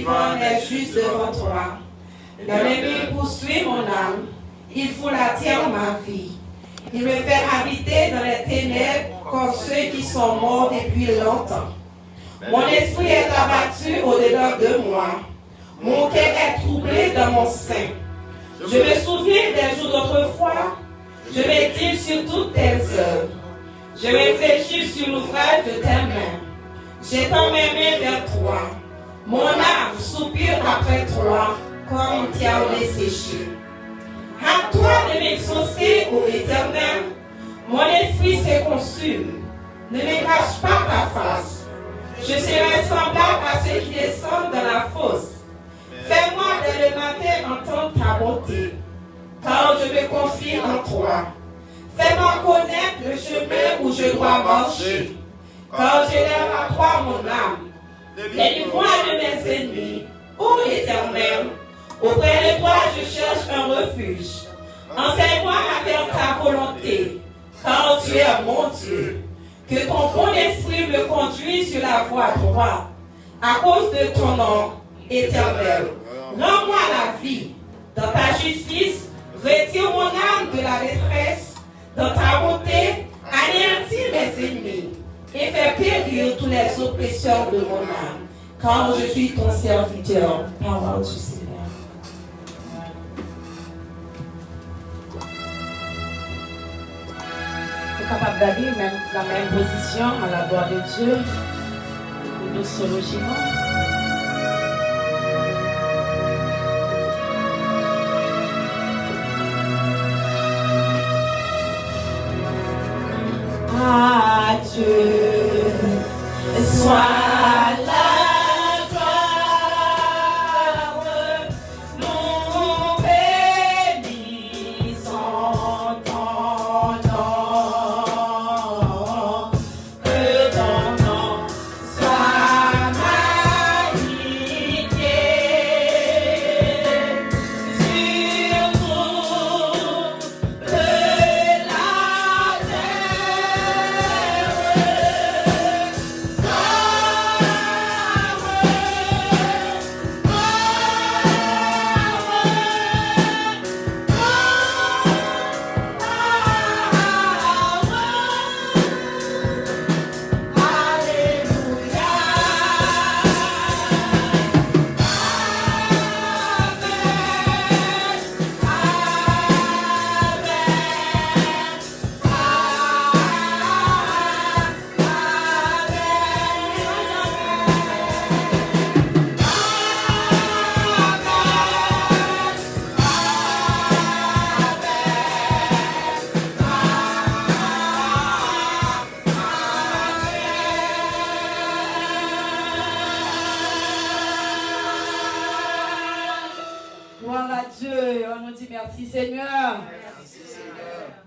vivant est juste devant toi. L'ennemi poursuit mon âme, il fout la terre ma vie. Il me fait habiter dans les ténèbres comme ceux qui sont morts depuis longtemps. Mon esprit est abattu au-dedans de moi. Mon cœur est troublé dans mon sein. Je me souviens des jours d'autrefois. Je médite sur toutes tes œuvres. Je réfléchis sur l'ouvrage de tes mains. J'étends mes mains vers toi. Mon âme soupire après toi comme une terre desséchée. À toi de m'exaucer, ô Éternel. Mon esprit se consume. Ne me cache pas ta face. Je serai semblable à ceux qui descendent dans la fosse. Fais-moi dès le matin entendre ta bonté, car je me confie en toi. Fais-moi connaître le chemin où je dois marcher, car je lève à toi mon âme. Délivre-moi de mes ennemis, ô Éternel. Auprès de toi je cherche un refuge. Enseigne-moi à faire ta volonté, car tu es mon Dieu. Que ton bon esprit me conduise sur la voie droite, à cause de ton nom, Éternel. Rends-moi la vie. Dans ta justice, retire mon âme de la détresse. Dans ta bonté, anéantis mes ennemis et fais périr tous les oppresseurs de mon âme, car je suis ton serviteur. Parole du Seigneur. Capable d'aller même la même position à la gloire de Dieu pour nous soulogement. À Dieu soit la Merci Seigneur.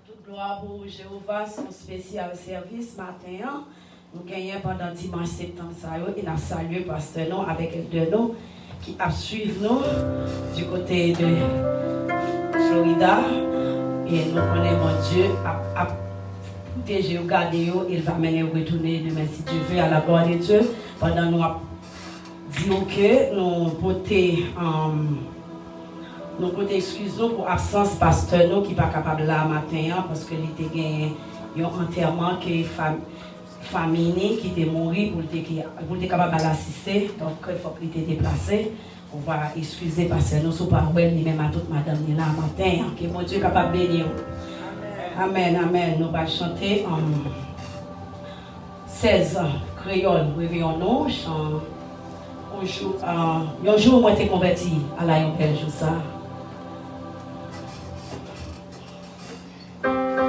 Toute gloire pour Jéhovah, son spécial service matin. Nous gagnons pendant dimanche septembre et nous saluons pasteur nous avec de nous qui a suivi nous du côté de Florida. Et nous connaissons mon Dieu à protéger, garder, il va mener retourner demain si Dieu veut à la gloire de Dieu. Pendant nous disons que nous portons nous pouvons excuser pour l'absence de pasteur nous qui n'est pas capable là matin parce qu'il était gagné un enterrement qui est famille qui était mort pour être capable d'assister. Donc il faut qu'il était déplacé. On va excuser pasteur nous sous parole lui-même à toute madame là matin. Que mon Dieu est capable de bénir. Amen, amen. Nous allons chanter en 16 créole. Réveillons-nous. Un jour, moi, été converti à la belle jour ça. Alléluia.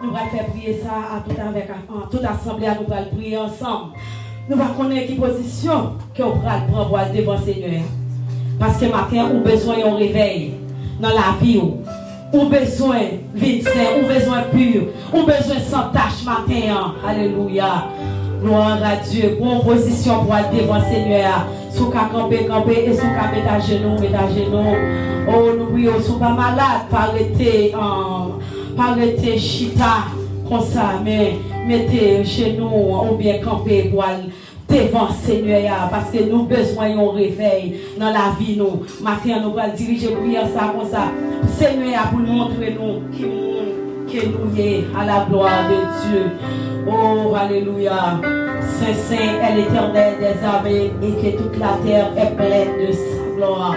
nous allons faire prier ça à toute assemblée, nous allons prier ensemble. Nous allons connaître quelle position que nous allons prendre devant le Seigneur. Parce que matin, nous avons besoin d'un réveil dans la vie. Nous avons besoin de vie sainte, nous avons besoin de pur, nous avons besoin sans tâche matin. Alléluia. Gloire à Dieu. Bonne position pour aller devant le Seigneur. Sous qu'à camper et sous qu'à mettre à genoux. Oh, nous prions, sous pas malade, pas arrêter chita comme ça, mais mettez chez nous ou bien camper pour aller devant Seigneur, parce que nous besoin d'un réveil dans la vie. Nous, matin, nous allons diriger prière ça comme ça. Seigneur, pour nous montrer nous qui nous est à la gloire de Dieu. Oh, alléluia. Saint, est l'éternel des armées et que toute la terre est pleine de sa gloire.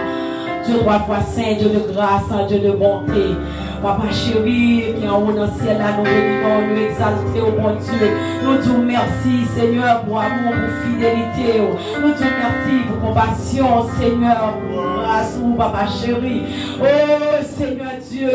Dieu trois fois saint, Dieu de grâce, Dieu de bonté. Papa chéri, qui en haut dans le ciel, là, nous bénissons, nous exaltons, oh mon Dieu. Nous disons merci, Seigneur, pour amour, pour fidélité. Nous disons merci pour compassion, Seigneur, pour grâce, Papa chéri. Oh, Seigneur Dieu,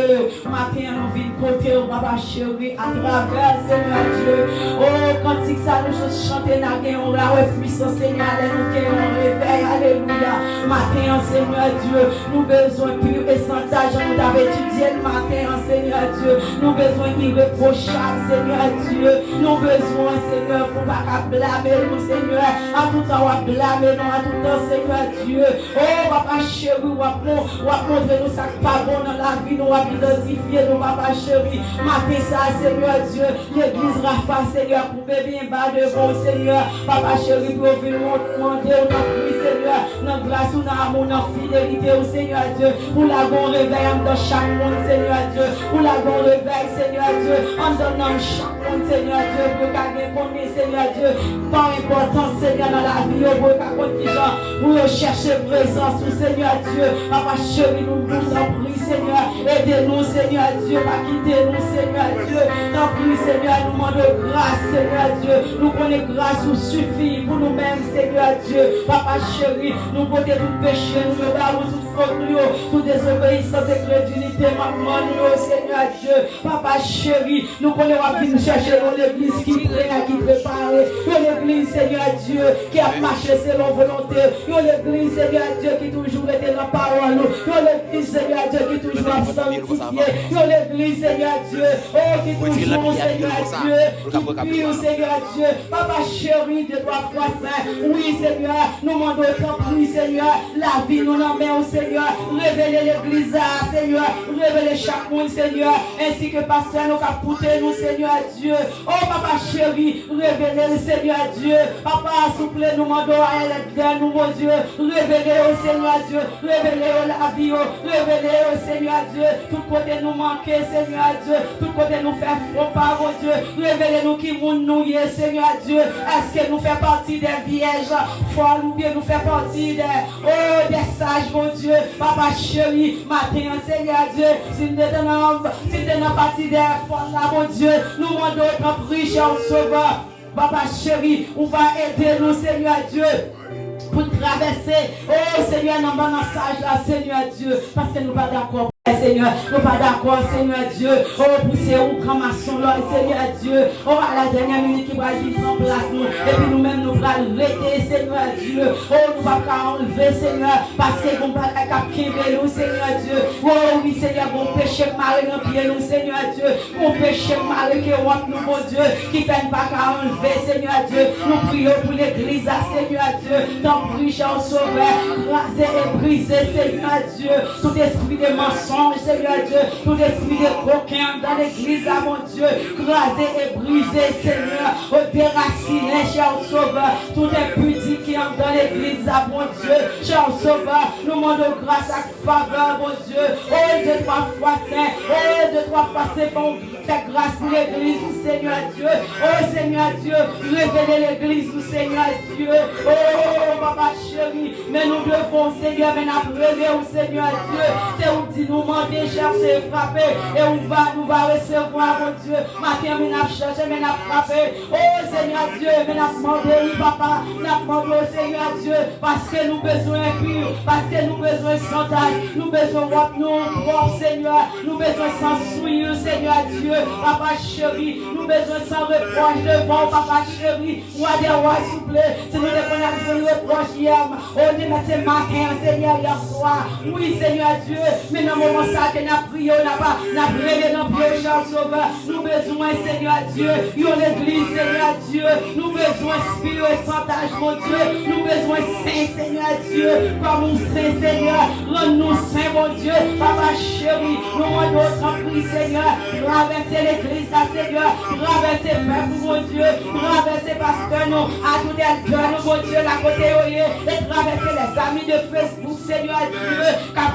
matin, nous venons côté, Papa chéri, à travers, Seigneur Dieu. Oh, quand ça nous chanter, nous avons la puissance, Seigneur, nous avons un réveil, alléluia. Matin, Seigneur Dieu, nous besoin pur et sans tâche, nous avons étudié le matin. Seigneur Dieu, nous besoin d'irréprochable, Seigneur Dieu, nous besoin, Seigneur, pour pas blâmer nous, Seigneur, à tout temps, on blâmer nous, à tout temps, Seigneur Dieu. Oh, Papa chéri, on va montrer nous ça pas bon dans la vie, nous va identifier nous, Papa chéri. Matin ça, Seigneur Dieu, l'église Rafa, Seigneur, pour bébé bas devant, Seigneur, Papa chéri, pour venir demander, on a pris, Seigneur, dans grâce, dans amour, dans fidélité, au Seigneur Dieu, pour la bonne réveil dans chaque monde, Seigneur Dieu, pour la bonne réveil, Seigneur Dieu, en donnant chaque monde, Seigneur Dieu, pour qu'elle connaisse, Seigneur Dieu, pas important, Seigneur, dans la vie, pour qu'elle connaisse, pour chercher présence, Seigneur Dieu, Papa chéri, nous en prie, Seigneur, aidez-nous, Seigneur Dieu, pas quitter nous, Seigneur Dieu, t'en prie, Seigneur, nous demandons grâce, Seigneur Dieu, nous connaissons grâce, nous suffit pour nous-mêmes, Seigneur Dieu, Papa chéri, nous portons tout péché, nous mettons toute faute, toute désobéissance et crédulité, maman, Seigneur Dieu, Papa chéri, nous connaissons nous chercher dans l'église qui prépare, l'église, Seigneur Dieu, qui a marché selon volonté, l'église, Seigneur Dieu, qui toujours était dans la parole, l'église, Seigneur Dieu, qui toujours a sanctifié, l'église, Seigneur Dieu, oh, qui toujours, Seigneur Dieu, qui prie, Seigneur Dieu, Papa chéri, de toi, foi saint, oui, Seigneur, nous demandons tant prie, Seigneur, la vie nous en met au Seigneur, révéler l'église, Seigneur, révéler chaque monde, Seigneur, ainsi que pasteur nous capoter nous, Seigneur Dieu. Oh, Papa chéri, révélez le Seigneur Dieu. Papa, souple, nous demandons à elle, nous, mon Dieu, révélez au Seigneur Dieu, révélez au la vie, révélez au Seigneur Dieu, tout côté nous manquer, Seigneur Dieu, tout côté nous faire faux pas, mon Dieu, révélez-nous qui nous y est, Seigneur Dieu. Est-ce que nous fait partie des vierges folles ou bien nous fait partie des sages, mon Dieu, Papa chéri, matin, Seigneur Dieu, si nous dans partie des folles là, mon Dieu, nous demandons notre riche en sauveur, Papa chéri, on va aider nous, Seigneur Dieu, pour traverser, oh Seigneur, dans le message là, Seigneur Dieu, parce que nous pas d'accord. Seigneur, nous pas d'accord, Seigneur Dieu. Oh, pousser ou grand maçon, là, Seigneur Dieu. Oh, à la dernière minute qui va prendre place, nous. Et puis nous-mêmes, nous allons arrêter, Seigneur Dieu. Oh, nous ne pouvons pas enlever, Seigneur, parce que nous ne pouvons pas capter nous, Seigneur Dieu. Oh, oui, Seigneur, bon péché malé dans pied, nous, Seigneur Dieu. Bon péché malé qui rentre, nous, mon Dieu, qui ne peine pas qu'à enlever, Seigneur Dieu. Nous prions pour l'église, Seigneur Dieu. Dans le riche, sauveur, raser et briser, Seigneur Dieu. Tout esprit de mensonge, Seigneur Dieu, tout esprit de coquin dans l'église, à mon Dieu, crasé et brisé, Seigneur, au déraciné, cher sauveur, tout impudique qui entre dans l'église, à mon Dieu, cher sauveur, nous demandons grâce à faveur, mon Dieu, oh, de trois fois saint, oh, de trois fois c'est bon, fais grâce pour l'église, Seigneur Dieu, oh, Seigneur Dieu, révélez l'église, Seigneur Dieu, oh, papa chéri, mais nous devons, Seigneur, mais nous prier au Seigneur Dieu. C'est où dit nous demander, chercher, frapper, et nous va recevoir, mon Dieu. Matin, mais nous chercher, mais nous frapper. Oh Seigneur Dieu, mais nous demander, oui, papa, nous demandons au Seigneur Dieu, parce que nous besoin pur, parce que nous besoin santage, nous besoin de nous propre, Seigneur, nous besoin sans souillure, Seigneur Dieu, papa chéri, nous besoin sans reproche devant, papa chéri, roi des rois, s'il vous plaît, si nous devons avoir le reproche hier, on est ce matin, Seigneur, hier soir, oui, Seigneur Dieu, mais dans le moment ça que nous avons prié, on n'a pas, nous avons prié dans le pied, cher Sauveur, nous besoin, Seigneur Dieu, il y a l'église, Seigneur Dieu, nous besoin spirit santage, mon Dieu, nous besoin saint, Seigneur Dieu, comme nous saint, Seigneur, rends-nous saint, mon Dieu, papa chéri, nous demandons notre prix, Seigneur, traverser l'église, Seigneur, traverser le peuple, mon Dieu, traverser pasteur, nous, à tout le cœur, mon Dieu, la côté, et traverser les amis de Facebook, Seigneur Dieu, qu'à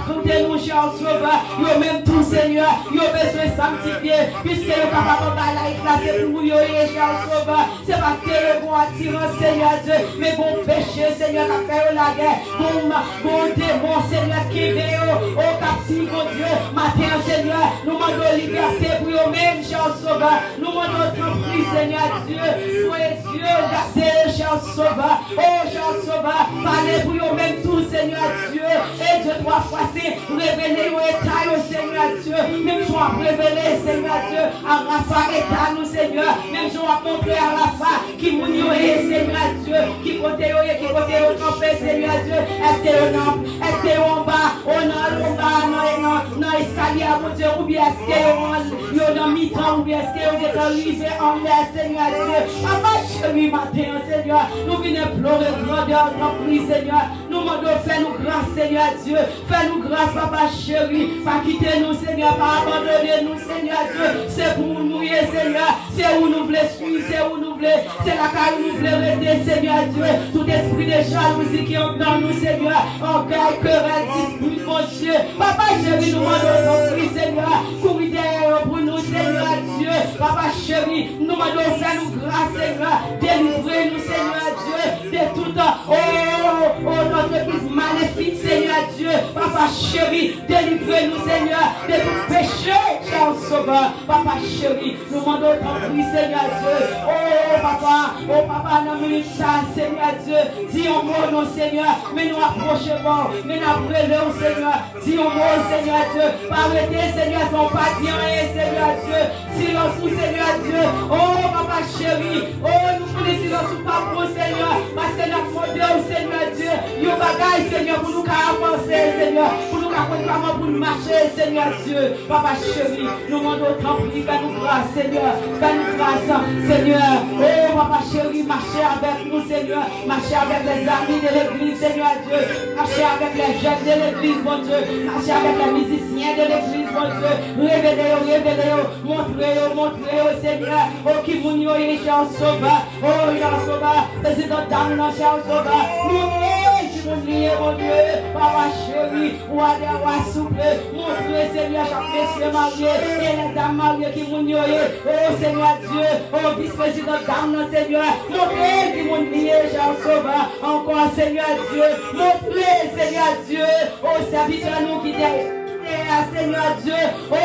nous, cher Sauveur, yo même tout, Seigneur, yo besoin de sanctifier, puisque le papa va la life là, c'est pour yo, cher Sauveur, c'est parce que le bon attirant, Seigneur Dieu, mais bon péché, Seigneur, qui a fait la guerre, bon démon, Seigneur, qui veut au captif, mon Dieu, matin, Seigneur, nous demandons liberté pour eux-mêmes, cher Sauveur, nous demandons ton prix, Seigneur Dieu, pour Dieu, gardez, cher Sauveur, oh, cher Sauveur, parlez pour eux-mêmes tout, Seigneur Dieu, et Dieu doit passer, révéler au état, Seigneur Dieu, même je vais révéler, Seigneur Dieu, à Rafa, état nous, Seigneur, même je vais montrer à Rafa, qui m'ouille, Seigneur Dieu, qui côté au campé, Seigneur Dieu, est-ce que en bas, non, escalier, mon Dieu, ou bien est-ce que dans mi-temps, ou bien est-ce que est arrivé en l'air, Seigneur Dieu, papa chéri, matin, Seigneur, nous venons pleurer, grandeur, ton prix, Seigneur, nous demandons, fais-nous grâce, Seigneur Dieu, fais-nous grâce, papa chéri, pas quitter nous, Seigneur, pas abandonner nous, Seigneur Dieu, c'est pour nous, Seigneur, c'est où nous voulons suivre, c'est où nous voulons, c'est la caille où nous voulons rester, Seigneur Dieu, tout esprit de jalousie qui est dans nous, Seigneur, orgueil, querelle, dispute, mon Dieu, papa chéri, nous demandons ton prix, Seigneur, courir derrière pour nous, Seigneur Dieu, papa chéri, nous demandons faire nous grâce, Seigneur, délivrer nous, Seigneur Dieu, de tout notre église maléfique, Seigneur Dieu, papa chéri, délivrez nous, Seigneur, de tout péché, cher Sauveur, papa chéri, nous demandons ton prix, Seigneur Dieu, oh papa, dans minute ça, Seigneur Dieu, dis un mot, non, Seigneur, mais nous approchons, mais nous appelons, Seigneur, dis un mot, Seigneur Dieu, arrêtez, Seigneur, son pas dire rien, Seigneur Dieu, silence nous, Seigneur Dieu, oh papa chéri, oh nous prenons silence ou pas pour Seigneur, parce que notre modèle, Seigneur Dieu, yo bagaille, Seigneur, pour nous avancer, Seigneur, pour nous comment pour nous marcher, Seigneur Dieu, papa chéri, nous demandons tant pis, fais-nous grâce, Seigneur, fais-nous grâce, Seigneur, oh papa chéri, marchez avec nous, Seigneur, marchez avec les amis de l'église, Seigneur Dieu, marchez avec les jeunes de l'église, mon Dieu, marchez avec les musiciens de l'église, mon Dieu, révélez-vous, montrez-vous, Seigneur, oh qui vous n'y est, cher Sauveur, oh cher Sauveur, président d'âme, cher Sauveur, mon Dieu, papa chéri, roi des rois souple, montrez, Seigneur, chaque monsieur marié, et les dames mariées qui m'ont oh Seigneur Dieu, oh vice-président d'âme, Seigneur, montrez qui m'ont cher Sauveur, encore Seigneur Dieu, montrez, Seigneur Dieu, oh serviteur nous qui Seigneur Dieu, oh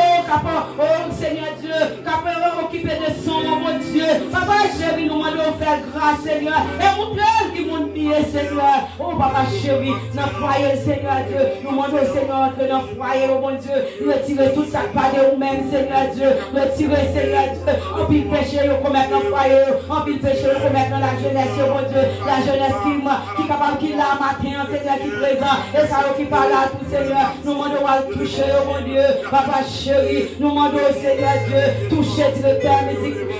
Seigneur Dieu, capable occupé de son mon Dieu, papa chéri, nous demandons faire grâce, Seigneur, et mon père qui m'ont prié, Seigneur, oh papa chéri, dans foyer, Seigneur Dieu, nous demandons, Seigneur, entrer dans foyer, oh mon Dieu, retirez tout ça pas de vous-même, Seigneur Dieu, retirez, Seigneur Dieu, en pile péché, nous commettre dans foyer, en pile péché, nous commettre dans la jeunesse, oh mon Dieu, la jeunesse qui est capable, qui l'a matin, Seigneur, qui présent, et ça qui parle à tout, Seigneur, nous demandons à toucher, oh mon Dieu, papa chéri, nous demandons au Seigneur Dieu, toucher directeur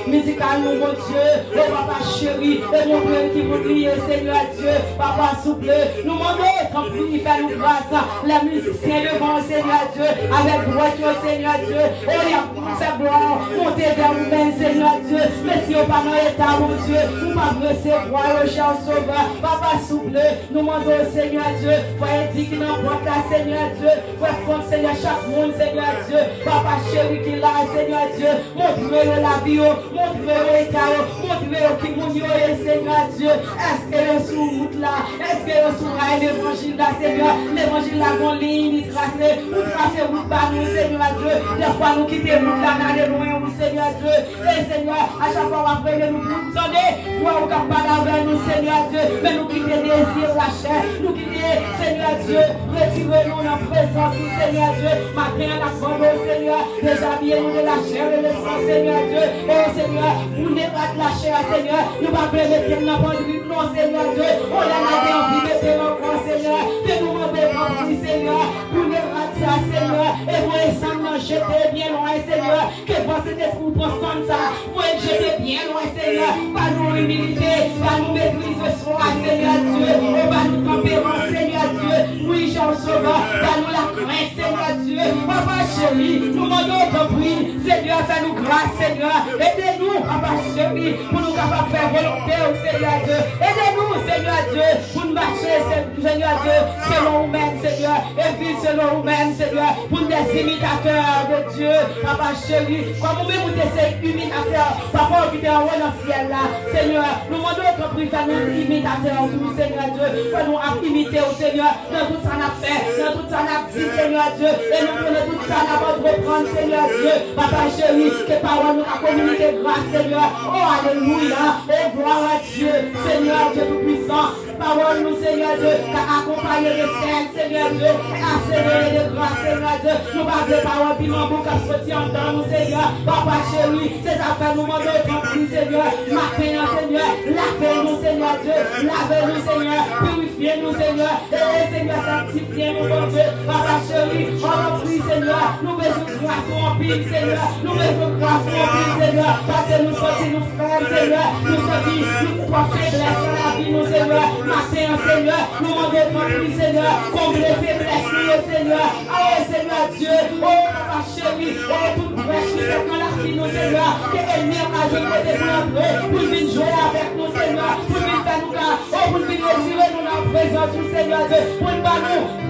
musical, nous mon Dieu, oh papa chéri, et mon Dieu qui vous prie, Seigneur Dieu, papa souple, nous demandons, quand vous faire nous grâce, les musiciens devant, Seigneur Dieu, avec droiture, Seigneur Dieu, oh il y a fait gloire, montez vers vous-même, Seigneur Dieu, mais si on pas dans l'état, mon Dieu, nous pas recevoir, oh cher Sauveur, papa souple, nous demandons, Seigneur Dieu, faut indiquer dans la Seigneur Dieu, faut Seigneur, chaque monde, Seigneur Dieu, papa chéri qui l'a, Seigneur Dieu, montre-le la vie, montre-le l'état, montre-le qui nous Seigneur Dieu, est-ce que sous route là. Est-ce que vous sourez l'évangile là, Seigneur? L'évangile là, qu'on ligne, tracé, ou tracé route par nous, Seigneur Dieu. Des fois, nous quittons route là, nous allons loin, oui, Seigneur Dieu. Et Seigneur, à chaque fois, on va nous donner, toi, on va parler avec nous, Seigneur Dieu. Mais nous quittons les désirs, la chair, nous quittons, Seigneur Dieu, retirez-nous dans la présence du Seigneur Dieu. Matin, la parole, Seigneur, déshabillez-nous de la chair et le sang, Seigneur Dieu. Oh Seigneur, vous n'êtes pas de la chair, Seigneur. Nous ne pouvons pas mettre dans notre vie, non, Seigneur Dieu. On a la envie de faire encore, Seigneur. De nous demander, Seigneur, pour les rater, Seigneur. Et vous ensemble, jeter bien loin, Seigneur. Que vous êtes pour prendre ça. Vous êtes jeter bien loin, Seigneur. Pas nous humilité, pas nous maîtrise de soi, Seigneur Dieu. On va nous tempérer, Seigneur Dieu. Oui, Jean Sauveur, pas nous la crainte, Seigneur Dieu. Papa chéri, nous demandons ton prix. Seigneur, fais-nous grâce, Seigneur. Aidez-nous, Papa chéri, pour nous capables de faire volonté au Seigneur Dieu. Aidez-nous, Seigneur Dieu, pour nous marcher, Seigneur Dieu, selon nous-mêmes, Seigneur. Et vivre selon nous-mêmes, Seigneur, pour nous des imitateurs de Dieu. Papa chéri, comme nous-mêmes, nous sommes imitateurs. Papa, qui est en haut dans le ciel là. Seigneur, nous demandons ton prix, fais-nous imitateurs, nous, Seigneur Dieu. Fais-nous imiter au Seigneur, dans tout ça n'a fait, dans tout ça n'a dit, Seigneur Dieu. Et nous prenons tout ça n'a pas de reprendre, Seigneur Dieu. Papa chéri, que parole nous a communiqué grâce, Seigneur. Oh, alléluia. Oh, gloire à Dieu. Seigneur Dieu tout-puissant. Parole nous, Seigneur Dieu, qu'a accompagné les scènes, Seigneur Dieu, accéléré les grâces, Seigneur Dieu. Nous parlons de parole, puis mon bouc a sorti en temps, nous, Seigneur. Papa chéri, ces affaires nous demandent ton prix, Seigneur. Matin, Seigneur, lavez-nous, Seigneur Dieu. Lavez-nous, Seigneur. Purifiez-nous, Seigneur. Et Seigneur, sanctifiez-nous, mon Dieu. Papa chéri, on en prie, Seigneur. Nous besoin de grâce en pile, Seigneur. Nous besoin de grâce en pile, Seigneur. Parce que nous sortis, nous frères, Seigneur. Nous sortis, nous trois faiblesses dans la vie, nous, Seigneur. Matin, Seigneur, nous demandons ton prix, Seigneur. Combler faiblesses, Seigneur. Oh, Seigneur Dieu. Oh, Papa chéri. Oh, toute brèche qui fait dans la vie, nous, Seigneur. Que l'ennemi a joué côté pour entrer. Pour venir jouer avec nous, Seigneur. Pour venir faire nous là. Oh, pour venir retirer nous dans la présence du Seigneur Dieu. Pour nous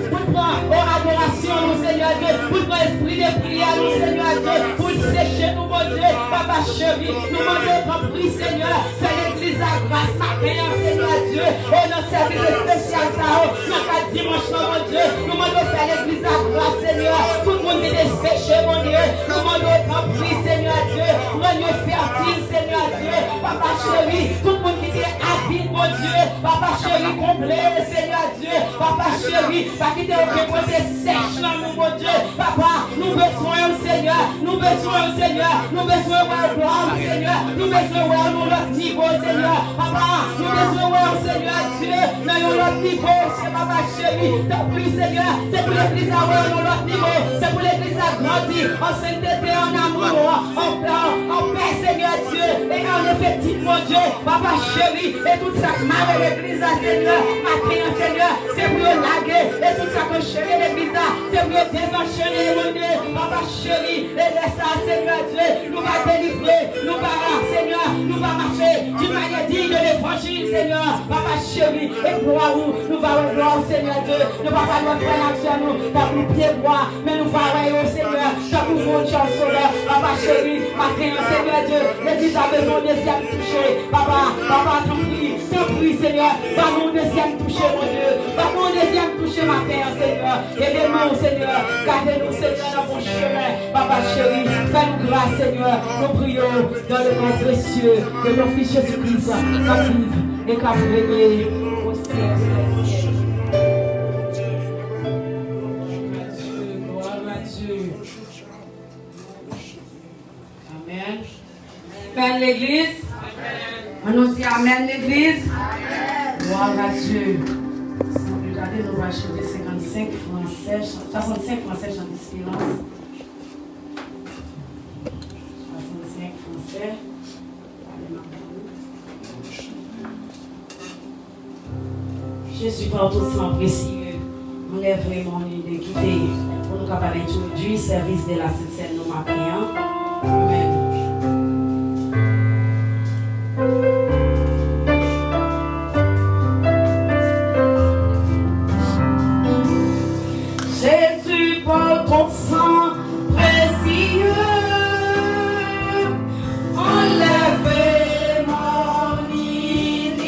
pour prendre adoration, nous, Seigneur Dieu, pour prendre esprit de prière, nous, Seigneur Dieu, pour sécher nous, mon Dieu, Papa chéri, nous demandons ton prix, Seigneur, fais l'église à grâce matin, Seigneur Dieu, oh, notre service spécial, ça, oh, notre dimanche, mon Dieu, nous demandons faire l'église à grâce, Seigneur, tout le monde est séché, mon Dieu, nous demandons ton prix, Seigneur Dieu, rends-nous fertile, Seigneur Dieu, Papa chéri, tout le monde qui est avide, mon Dieu, Papa chéri, complet, Seigneur Dieu, Papa chéri, pas quitter aucun point de sèche dans nous, mon Dieu. Papa, nous besoin au Seigneur. Nous besoin au Seigneur. Nous besoin au gloire, Seigneur. Nous besoin au notre niveau, Seigneur. Papa, nous besoin au Seigneur Dieu. Dans notre niveau, c'est Papa chéri. Tant plus, Seigneur. C'est pour l'église à notre niveau. C'est pour l'église à grandir. En sainteté, en amour, en paix, Seigneur Dieu. Et en effectif, mon Dieu. Papa chéri. Et tout ça, mal l'église à Seigneur. Matin, Seigneur. C'est pour laguer. Et tout ça que chéri l'église là, c'est pour désenchaîner mon Dieu. Papa chéri, et laisse ça, Seigneur Dieu. Nous va délivrer, nous va, Seigneur, nous va marcher d'une manière digne de l'évangile, Seigneur. Papa chéri, et gloire nous va gloire, Seigneur Dieu. Nous va pas notre frère sur nous, dans nos pieds bois, mais nous va au Seigneur, dans nos mon chanson, Papa chéri, matin, Seigneur Dieu, l'église a besoin de deuxième toucher. Papa, t'en prie, Seigneur, dans mon deuxième toucher, mon Dieu, dans mon deuxième toucher, ma Père, Seigneur, aidez-nous, Seigneur, gardez-nous, Seigneur, dans mon chemin, Papa chéri, fais-nous grâce, Seigneur, nous prions dans le nom précieux de notre Fils Jésus-Christ, qu'à vivre et qu'à régner au ciel. Gloire à Dieu. Amen. Amen, l'Église. On nous dit Amen, l'Église. Gloire à Dieu. Regardez, nous allons acheter 65 français, 65 français en espérance. 65 français. Jésus, par tout sang précieux, on est vraiment de quitter pour nous capables d'introduire le service de la Sainte-Seine nous matin. Amen. Jésus, par ton sang précieux, enlève mon iniquité.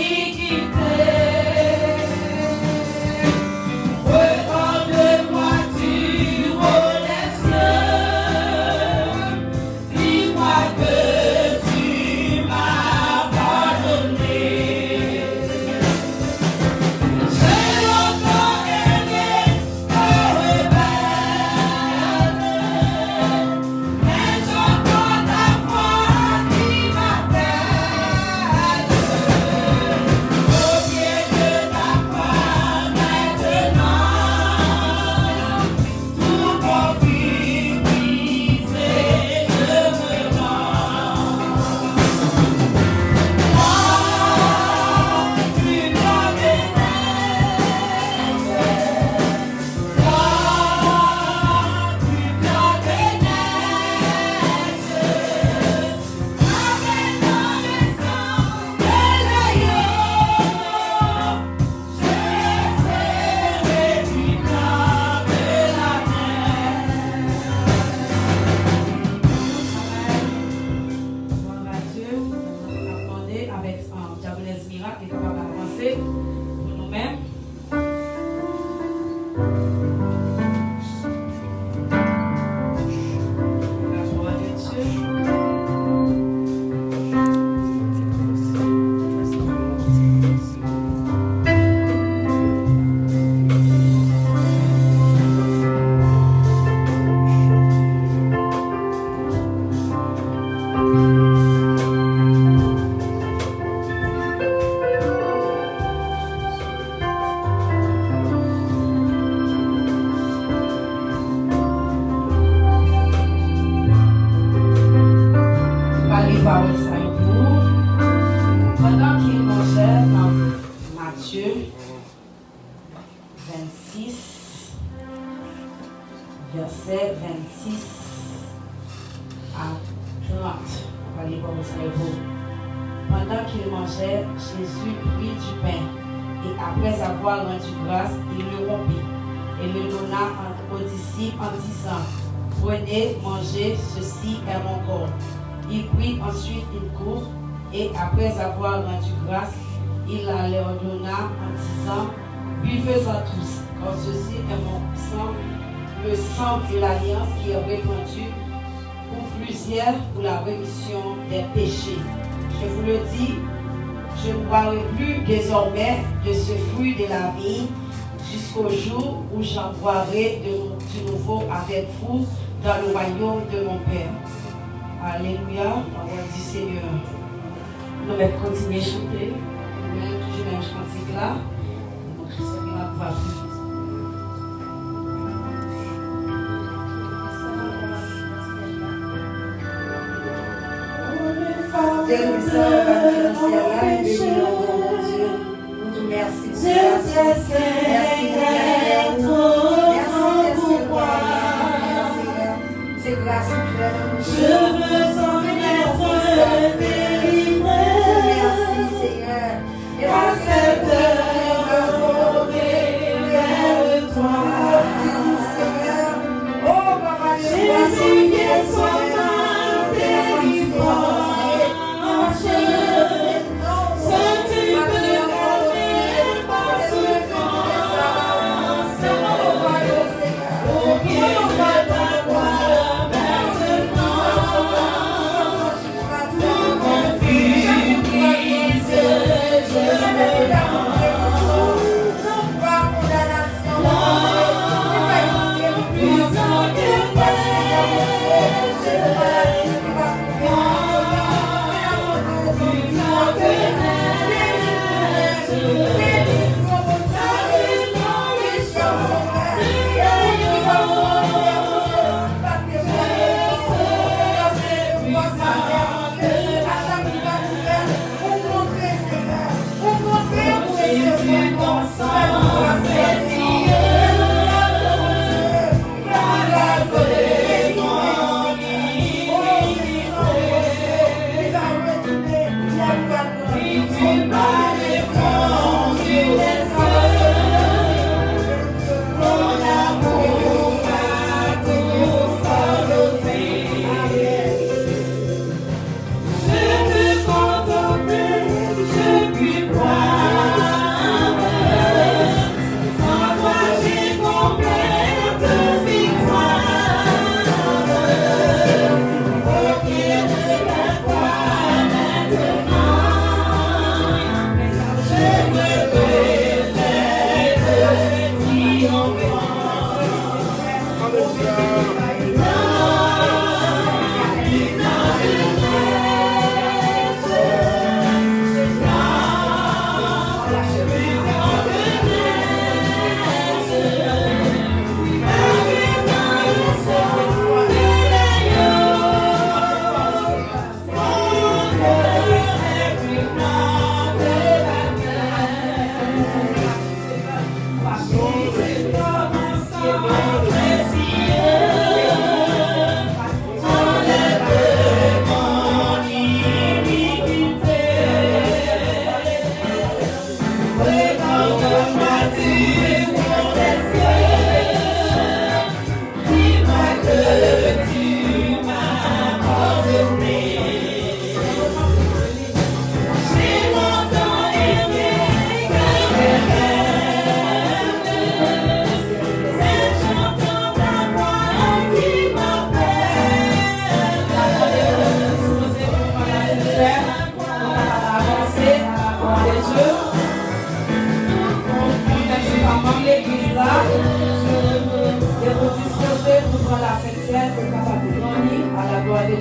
commencer pour nous-mêmes. La gloire de Dieu. Pendant qu'il mangeait dans Matthieu 26, verset 26 à 30. On va lire pour vous. Pendant qu'il mangeait, Jésus prit du pain et après avoir rendu grâce, il le rompit et le donna aux disciples en disant: Prenez, mangez, ceci est mon corps. Il prit ensuite une coupe et après avoir rendu grâce, il la leur donna en disant: Buvez-en tous, car ceci est mon sang, le sang de l'alliance qui est répandu pour plusieurs pour la rémission des péchés. Je vous le dis, je ne boirai plus désormais de ce fruit de la vie jusqu'au jour où j'en boirai de nouveau avec vous dans le royaume de mon Père. Alléluia, parole du Seigneur. Nous allons continuer à chanter. Nous allons toujours même chanter là. Donc, je sais qu'il va pouvoir faire. Dieu nous sauve à nous là, bénis mon Dieu. Nous te merci pour grâce. Merci pour moi. C'est grâce que tu as. Je veux en être délivré. Merci Seigneur. Accepte adorer vers toi. Oh Papa, Jésus qui est son délivrance. Amen.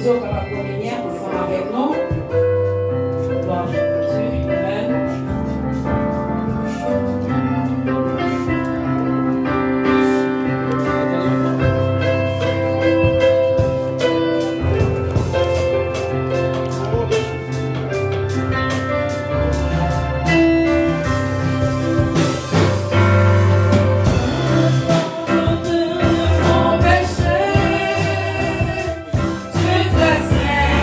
vous êtes capables de communier ensemble avec nous. Gloire à Dieu. Amen. Mon péché, tu te sais.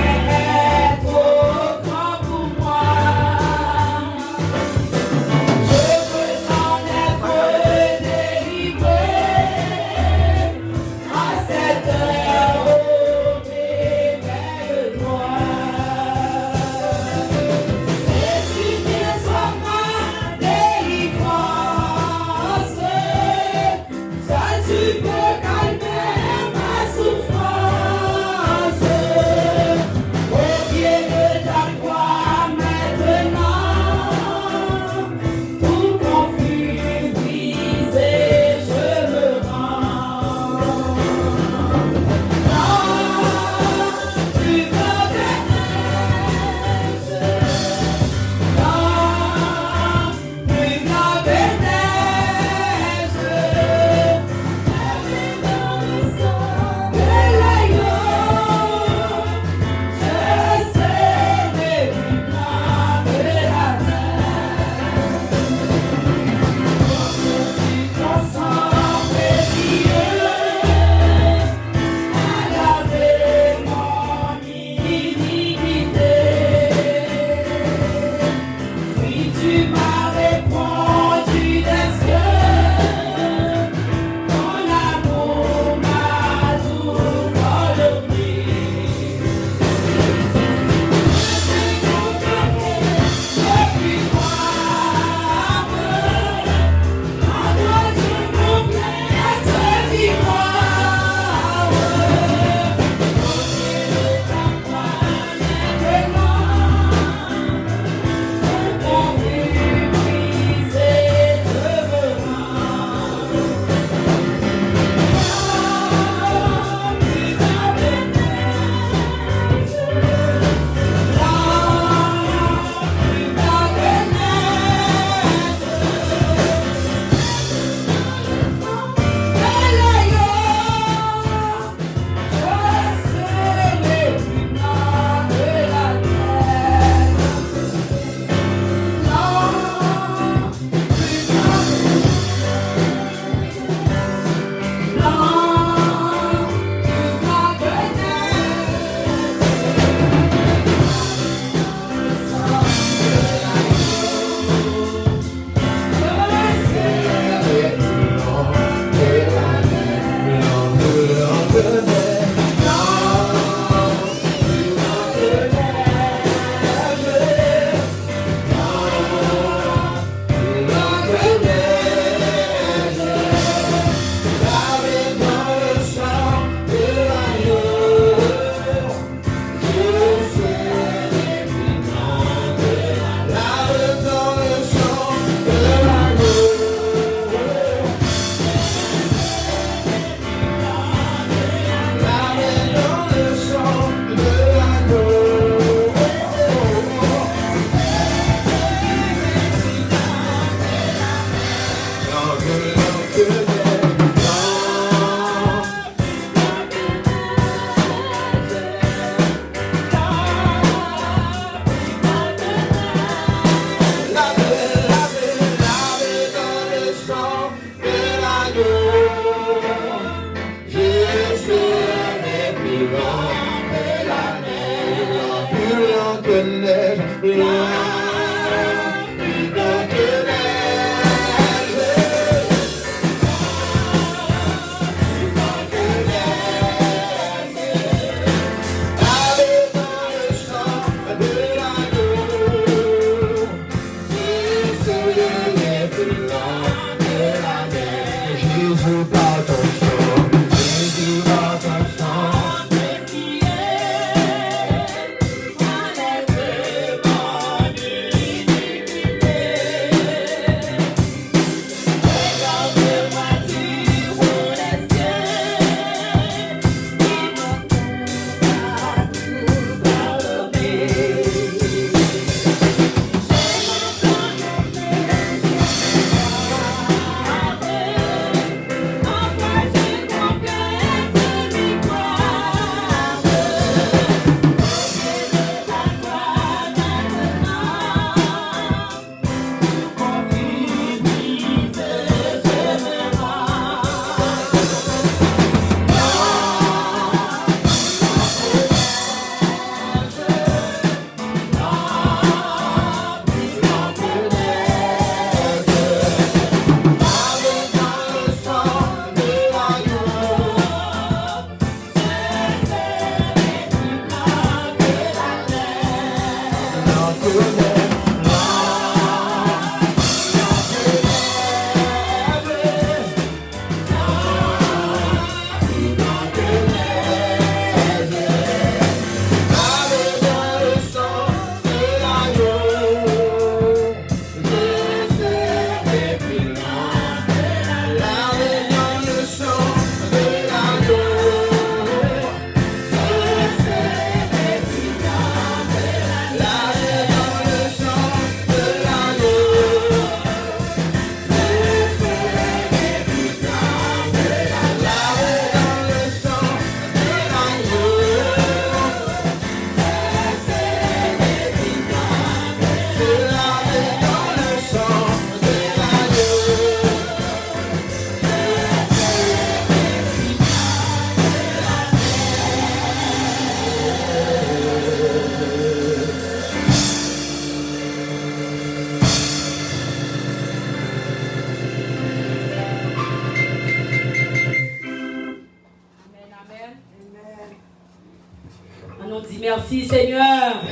dit merci Seigneur.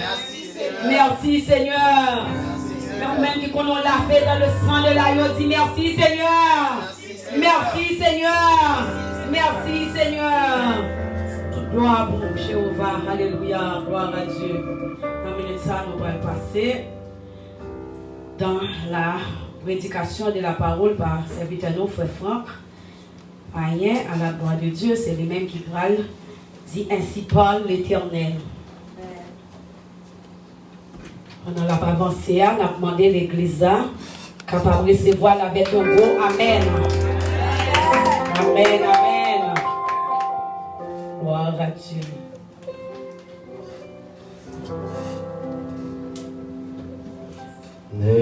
Merci Seigneur. Même qui qu'on l'a fait dans le sang de l'agneau, dit merci Seigneur. Merci Seigneur. Merci Seigneur. Gloire pour Jéhovah. Alléluia. Gloire à Dieu. Dans minute ça, nous allons passer dans la prédication de la parole par serviteur nous, frère Franck. Rien à la gloire de Dieu, c'est les mêmes qui parlent. Dit ainsi parle l'Éternel. On n'a pas avancé, on a demandé l'église capable de recevoir avec un gros Amen. Amen, Amen. Gloire à Dieu. Ne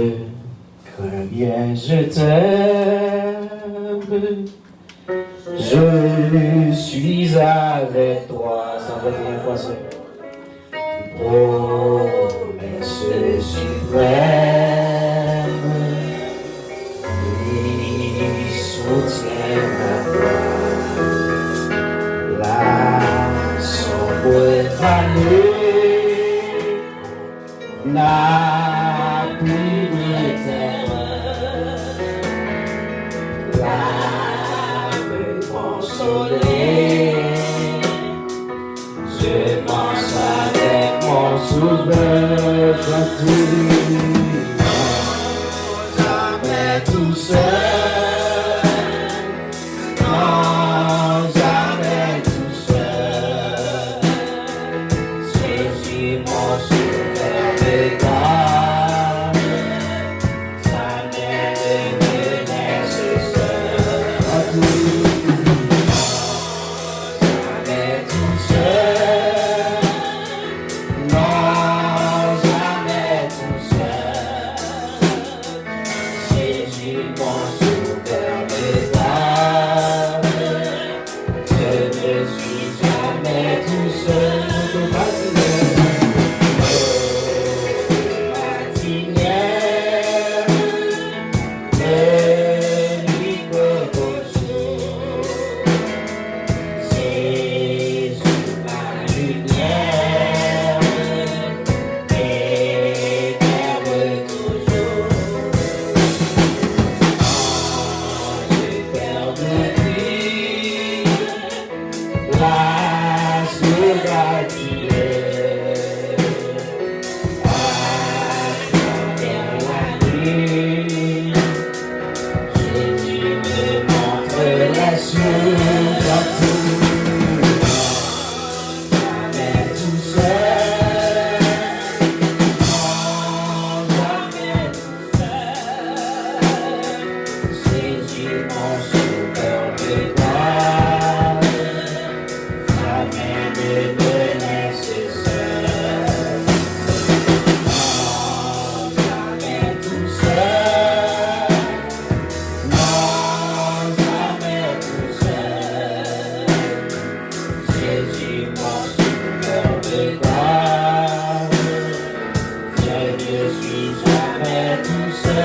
crains bien, je t'aime. Je suis avec toi. Ça va être une fois seul. Promesse suprême, il soutient ma foi. Là, son point vallée n'a plus de terre. Là, me consoler, je marche avec mon sauveur gentil. Jamais tout seul, non, jamais tout seul. Jésus, mon sauveur m'égarde, jamais ne me laisse seul. Jamais tout seul, non, jamais tout seul. Jésus, mon sauveur m'égarde, je ne suis jamais tout seul.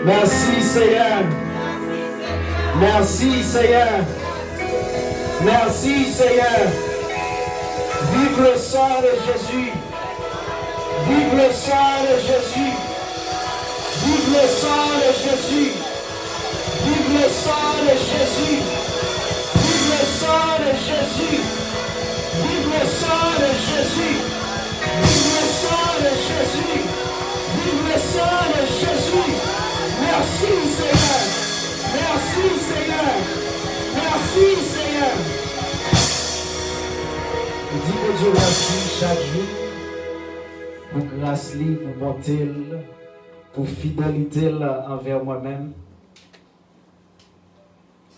Merci Seigneur. Merci Seigneur. Merci Seigneur. Vive le sang de Jésus. Vive le sang de Jésus. Vive le sang de Jésus. Vive le sang de Jésus. Vive le sang de Jésus. Vive le sang de Jésus. Vive le sang de Jésus. Vive le sang de Jésus. Merci Seigneur. Merci Seigneur. Merci Seigneur. Dis mon Dieu merci chaque jour pour grâce libre, pour bonté, pour fidélité envers moi-même.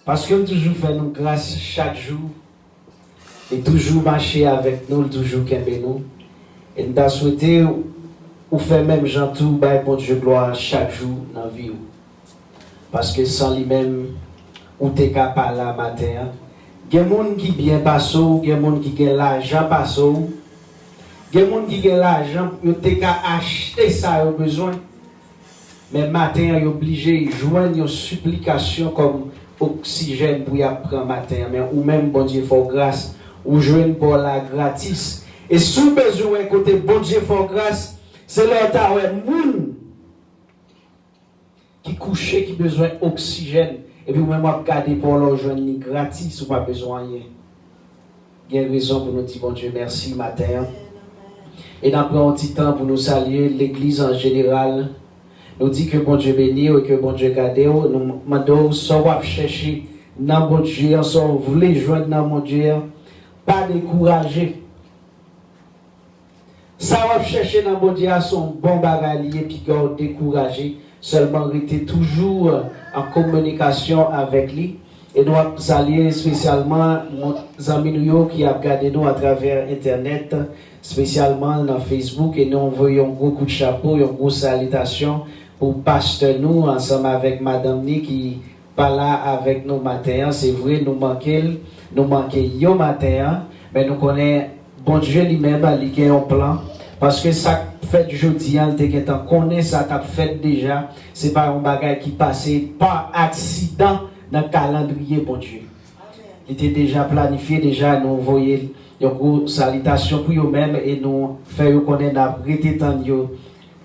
Parce que toujours fait nous grâce chaque jour et toujours marcher avec nous, toujours qu'aimer nous. Et nous avons souhaité ou faire même Jean tout, bon Dieu gloire chaque jour dans la vie. Parce que sans lui-même, ou t'es capable là matin. Il y a des gens qui bien passent, il y a des gens qui ont l'argent passent. Il y a des gens qui ont l'argent, ils ont acheter ça, ils ont besoin. Mais matin, ils sont obligés de joindre une supplication comme oxygène pour y prendre matin. Mais ou même, bon Dieu, faut grâce, ou joindre pour la gratis. Et sous besoin, côté bon Dieu, faut grâce, c'est le temps où moun qui couche, qui besoin d'oxygène. Et puis, même, regarder pour leur joindre gratis, ou pas besoin de rien. Il y a une raison pour nous dire, bon Dieu, merci matin. Et nous prenons un petit temps pour nous saluer l'église en général. Nous dit que bon Dieu bénit et que bon Dieu garde. Nous demandons, soit chercher dans bon Dieu, soit vous voulez joindre dans mon Dieu, pas décourager. Ça va chercher dans bon Dieu, son bon bagage et puis décourager. Seulement rester toujours en communication avec lui. Et nous saluons spécialement nos amis qui ont regardé nous à travers Internet, spécialement dans Facebook. Et nous envoyons un gros coup de chapeau, une grosse salutation pour pasteur nous, ensemble avec Madame Ni qui pas là avec nous matin. C'est vrai, nous manquons yo matin, mais nous connaissons bon Dieu lui-même, il a un plan. Parce que ça fait jeudi, on connaît ça, ça fait déjà. C'est pas un bagage qui passait par accident dans le calendrier, bon Dieu. Il était déjà planifié, déjà nous voyons une grosse salutation pour eux-mêmes et nous faisons connaître notre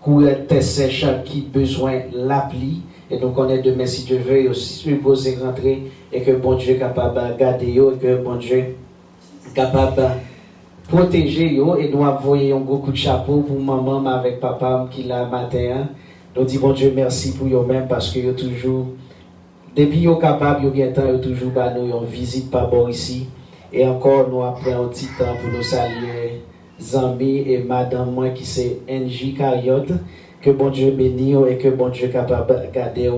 pour être sèche qui besoin l'appli. Et nous connaissons demain si Dieu veut aussi supposer rentrer et que bon Dieu est capable de garder et que bon Dieu est capable de protéger yo. Et nous envoyons un gros coup de chapeau pour maman avec papa qui l'a matin. Nous disons bon Dieu merci pour eux-mêmes parce que yo toujours depuis yo capable yo bien temps yo toujours ba nous une visite par bord ici. Et encore nous apprenons un petit temps pour nous saluer Zambi et madame moi qui c'est NJ Cariote. Que bon Dieu bénisse et que bon Dieu capable de garder,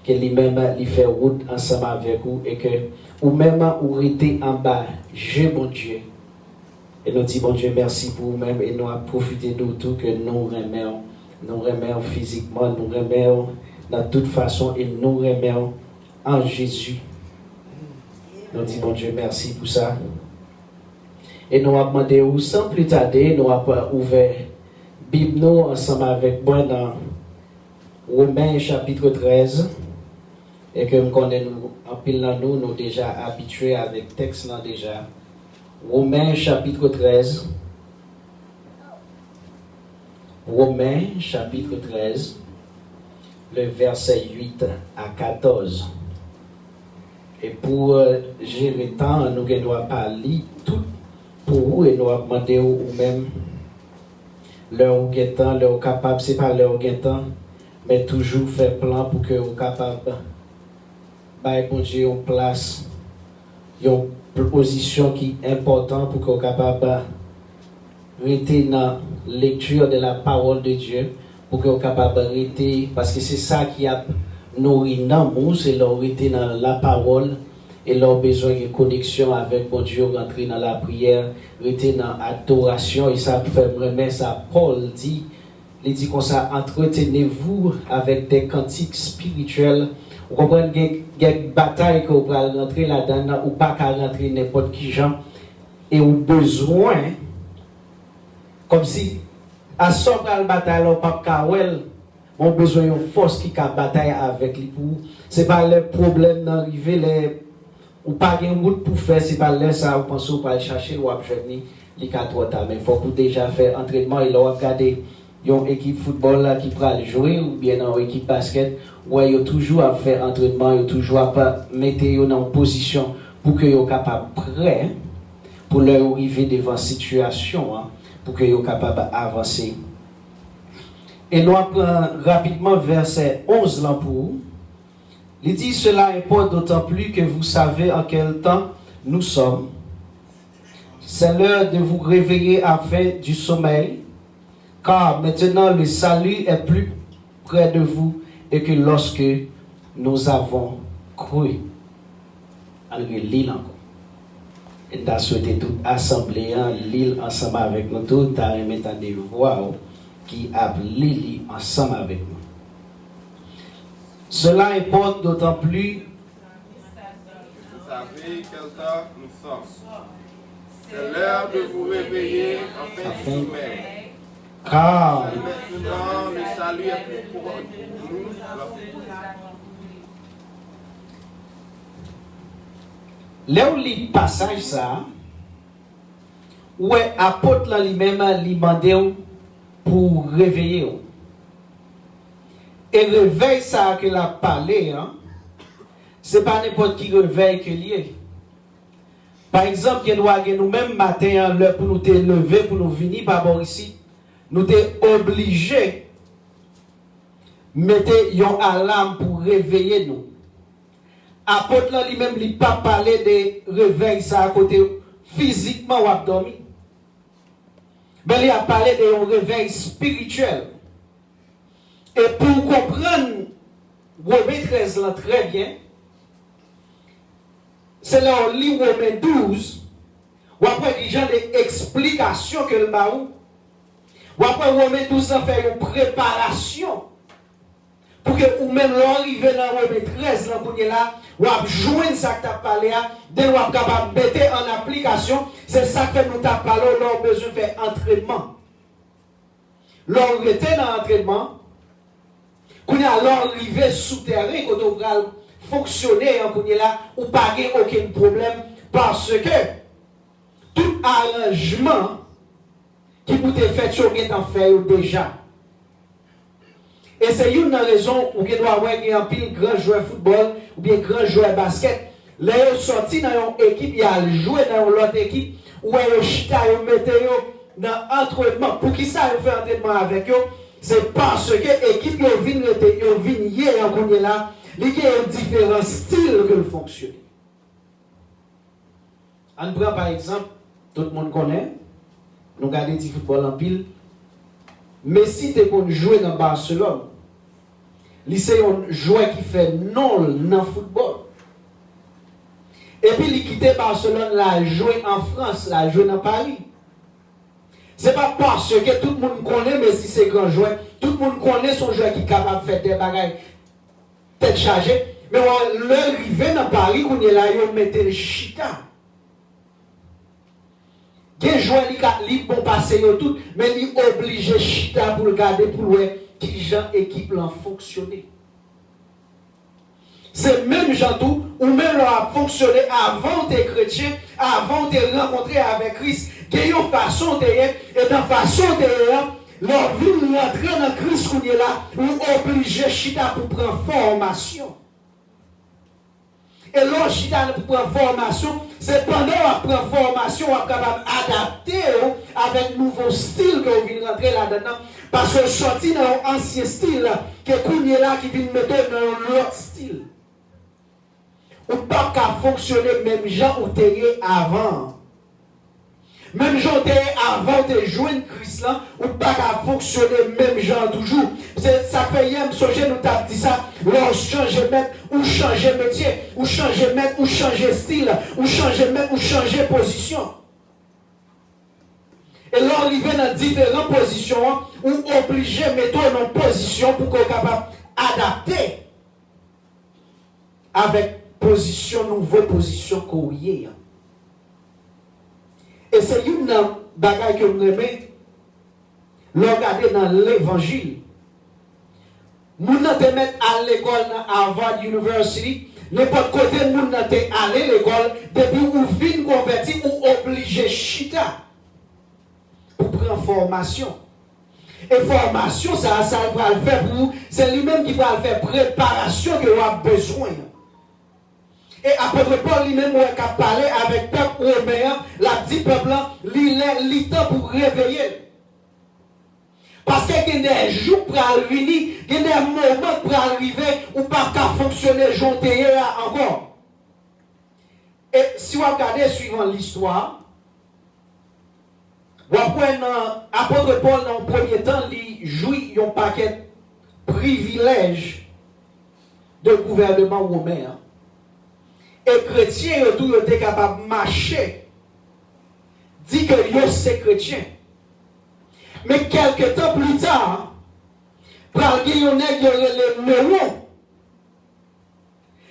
que lui-même lui fait route ensemble avec vous et que ou même ou rester en bas, je bon Dieu. Et nous disons bon Dieu merci pour vous-même et nous avons profité de tout que nous remercions physiquement, nous remercions dans toute façon et nous remercions en Jésus. Nous disons bon Dieu merci pour ça. Et nous avons demandé sans plus tarder, nous avons ouvert Bible nous ensemble avec moi dans Romains chapitre 13 Et que nous connaissons, en pile dans nous, nous déjà habitués avec texte là déjà. Romains chapitre 13. Romains chapitre 13, le verset 8 à 14. Et pour gérer le temps, nous ne devons pas lire tout pour vous et nous demander ou même leur temps, leur capable, ce n'est pas leur temps, mais toujours faire plan pour que vous capable bon Dieu en place une position qui est importante pour que vous capable rester dans la lecture de la parole de Dieu pour que vous capable rester parce que c'est ça qui a nourri dans nous, c'est leur rester dans la parole et leur besoin de connexion avec bon Dieu, rentrer dans la prière, rester dans l'adoration et ça fait vraiment ça. Paul dit, il dit comme ça, entretenez-vous avec des cantiques spirituels. Vous comprenez qu'il y a une bataille que vous pouvez rentrer là-dedans ou pas qu'à rentrer n'importe qui gens et au besoin comme si à sortir la bataille au pas kawel on besoin d'une force qui a bataille avec lui pour c'est pas le problème d'arriver les ou pas gain route pour faire c'est pas là ça vous pensez pas aller chercher ou venir les 4 temps mais faut pour déjà faire entraînement et là regarder une équipe football là qui va jouer ou bien une équipe basket ouais yo toujours à faire entraînement yo toujours à mettre yo dans une position pour que yo capable prêt pour leur arriver devant situation hein, pour que yo capable avancer. Et nous apprenons rapidement verset 11 là pour vous. Il dit cela importe d'autant plus que vous savez en quel temps nous sommes. C'est l'heure de vous réveiller afin du sommeil, car maintenant le salut est plus près de vous et que lorsque nous avons cru. Alors l'île encore. Et t'as souhaité toute assemblée, l'île ensemble avec nous, tout t'as remis des voix qui a l'île ensemble avec nous. Cela importe d'autant plus. Vous savez quel temps nous sommes. C'est l'heure de vous réveiller afin du sommeil. Car maintenant le salut est plus pour nous. Là où lit passage ça, où apôtre là lui-même lui demandé pour réveiller. Et réveil ça que la parlé hein, c'est pas n'importe qui réveil que lié. Par exemple, nous-mêmes matin l'heure pour nous te lever pour nous venir par bord ici, nous t'es obligé mettre une alarme pour réveiller nous. Apôtre là lui-même il pas parler de réveil ça à côté physiquement ou abdomen. Mais il a parlé de un réveil spirituel. Et pour comprendre Romains 13 là très bien, c'est là on lit Romains 12 ou après il y a des explications que le baou ou après Romains 12 ça fait une préparation pour que ou même l'arrivée dans Romains 13 là pour là ou à joindre ça que tu as parlé de ou à capable mettre en application c'est ça que nous t'a parlé on a besoin de faire entraînement l'on était dans l'entraînement qu'on a l'arrivée souterrain quand on va fonctionner qu'on est là ou pas aucun problème parce que tout arrangement qui vous est fait sur en fait déjà. Et c'est une raison où il doit avoir un pile grand joueur football ou bien grand joueur basket. Là, ils sont sortis dans une équipe, ils ont joué dans l'autre équipe, ou ils chita, ils mettent dans l'entraînement. Pour qui ça, ils font entraînement avec eux? C'est parce que l'équipe, ils viennent hier, on est là, il y a différents styles que fonctionne. On prend par exemple, tout le monde connaît, nous regardons du football en pile. Messi te kon jouer dans Barcelone. C'est un joueur qui fait non dans le football. Et puis il quitte Barcelone, là jouer en France, là jouer dans Paris. C'est pas parce que tout le monde connaît Messi c'est grand joueur, tout le monde connaît son joueur qui est capable de faire des bagages tête chargée, mais on l'arrivé dans Paris on est là on mettait le chita. Des joueurs qui vont passer tout, mais ils sont obligés chita pour regarder pour voir qui gens équipe l'ont fonctionné. c'est même gens tout, ou même leur a fonctionné avant des chrétiens, avant de rencontrer avec Christ, qu'il y a une façon de et dans façon de leur vie rentrer dans Christ qu'on est là, ou obligé chita pour prendre formation. Et là, chita pour prendre formation, c'est pendant qu'on prend formation, on est capable d'adapter avec nouveau style que vous venez rentrer là-dedans. Parce que sorti dans l'ancien style, que qu'on est là qui vient mettre dans l'autre style. Ou pas qu'à fonctionner même gens ou t'es avant. Même gens t'es avant de joindre Christ là, ou pas qu'à fonctionner même gens toujours. Ça fait hier, nous t'as dit ça, là, changer maître, ou changer métier, ou changer maître, ou changer style, ou changer maître, ou changer position. Et là, arrivé dans différentes positions, ou obligé de mettre en position pour qu'on soit capable d'adapter avec position, nouvelle position qu'on y est. Et c'est une bagaille que nous aimons, regarder dans l'évangile. Nous n'avons pas mettre à l'école à Harvard University, n'importe côté, nous n'avons pas allé à l'école, depuis où vient converti ou obligé chita pour prendre formation. Et formation, ça va le faire pour vous, c'est lui-même qui va le faire préparation que vous avez besoin. Et apôtre Paul lui-même a parlé avec le peuple romain, la dit peuple, il temps pour réveiller. Parce qu'il y a des jours pour venir, il y a des moments pour arriver où pas qu'à fonctionner journée encore. Et si vous regardez suivant l'histoire, apôtre Paul dans le premier temps, il jouit d'un paquet de privilèges de gouvernement romain. Et chrétiens, tout étaient capables de marcher. Dit que c'est chrétien. Mais quelques temps plus tard, par il y a le Néron,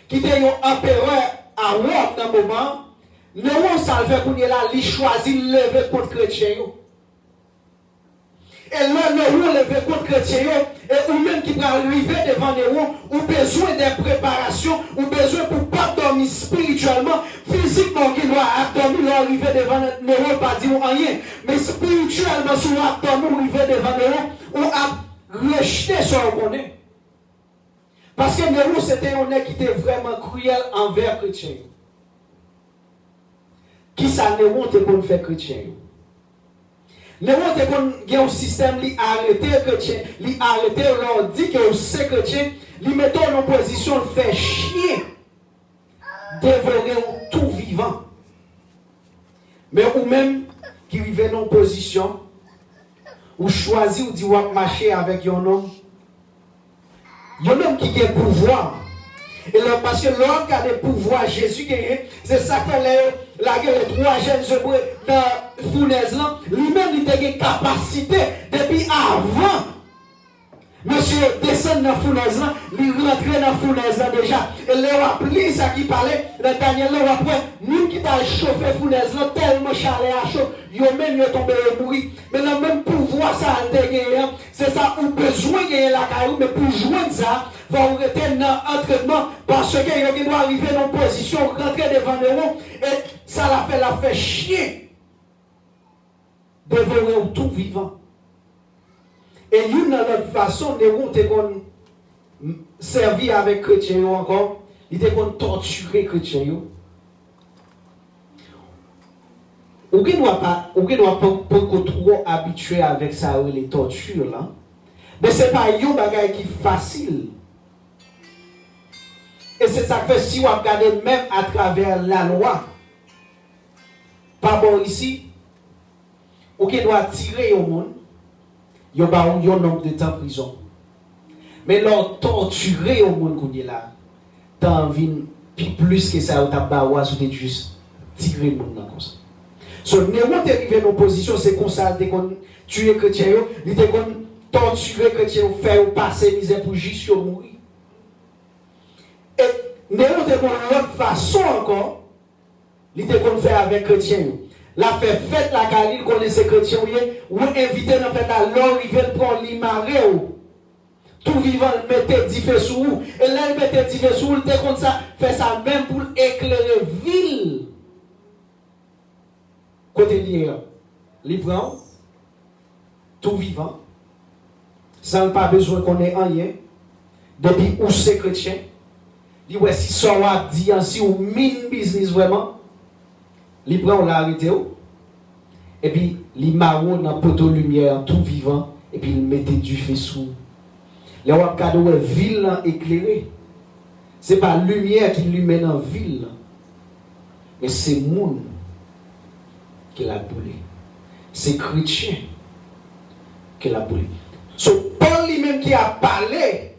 qui était un empereur à Rome dans le moment, Néron, ça le fait qu'on est là, il choisit de lever contre les chrétiens. Et là, Néron lever contre les chrétiens, et ou même qui va arriver devant Néron, ou besoin de préparation, ou besoin pour ne pas dormir spirituellement, physiquement, qui doit dormir, arriver devant Néron, pas dire rien. Mais spirituellement, si on a dormi, arriver devant Néron, on a rejeté ce qu'on est. Parce que Néron, c'était un homme qui était vraiment cruel envers les chrétiens. Qui ça Néron te qu'on fait chrétien? Néron te qu'on a un système qui arrêté chrétien, qui arrêté leur dit que c'est chrétien, qui met en position de faire chier, dévorer tout vivant. Mais ou même qui vivait en position, ou choisi ou dit ou marcher avec un homme qui a pouvoir. Et là, parce que l'homme qui a des pouvoirs, Jésus gagné, c'est ça que la guerre des trois jeunes œuvres dans la fournaise, lui-même il a une capacité depuis avant. Monsieur descend dans la fournaise, il rentre dans la fournaise déjà. Et là, on a pris ça qui parlait, le Daniel, là, après, nous qui t'a chauffé la fournaise, tellement chalé à chaud, ils ont même tombé et mourir. Mais le même pouvoir, ça a gagné, c'est ça, on a besoin de gagner la carrière, mais pour joindre ça, il faut rester dans l'entraînement, parce qu'il doit arriver dans une position, rentrer devant Néron, et ça l'a fait chier. Dévorer tout vivant. Et une autre façon, Néron était servi avec les chrétiens encore, il était torturer les chrétiens. Ou qui ne doit pas trop habitué avec ça, les tortures là. Mais ce n'est pas un bagage qui est facile. Et c'est ça que fait si vous regardez même à travers la loi. Pas bon ici, ou qui doit tirer au monde. Il y a un nombre de temps en prison. Mais leur torturer au monde qu'on est là, t'as envie plus que ça, t'as bawa, c'est juste tirer le monde comme ça. So, Néron est arrivé dans une position, c'est comme ça, dès qu'on tue les chrétiens, il était qu'on torturer les chrétiens, faire passer misère pour juste mourir. Et Néron était qu'on l'autre façon encore, il était qu'on fait avec les chrétiens. La fait fête la carrière qu'on laisse chrétien ou invité dans fête à l'or il vient prendre les marées tout vivant, il mettait du feu sur vous. Et là, il mettait du feu sur vous, il était comme ça, fait ça même pour éclairer ville. Côté lié, il prend tout vivant, sans pas besoin qu'on ait rien, depuis où c'est chrétien. Il dit, si ça va dire, si ou mine business vraiment, il prend l'arrêté, et puis il marron dans poteau lumière, tout vivant, et puis il mettait du feu sous. Les cadeau est ville éclairée. Ce n'est pas la lumière qui lui dans la ville, mais c'est le monde qui l'a boulé. C'est chrétien qui l'a boulé. C'est Paul lui-même qui a parlé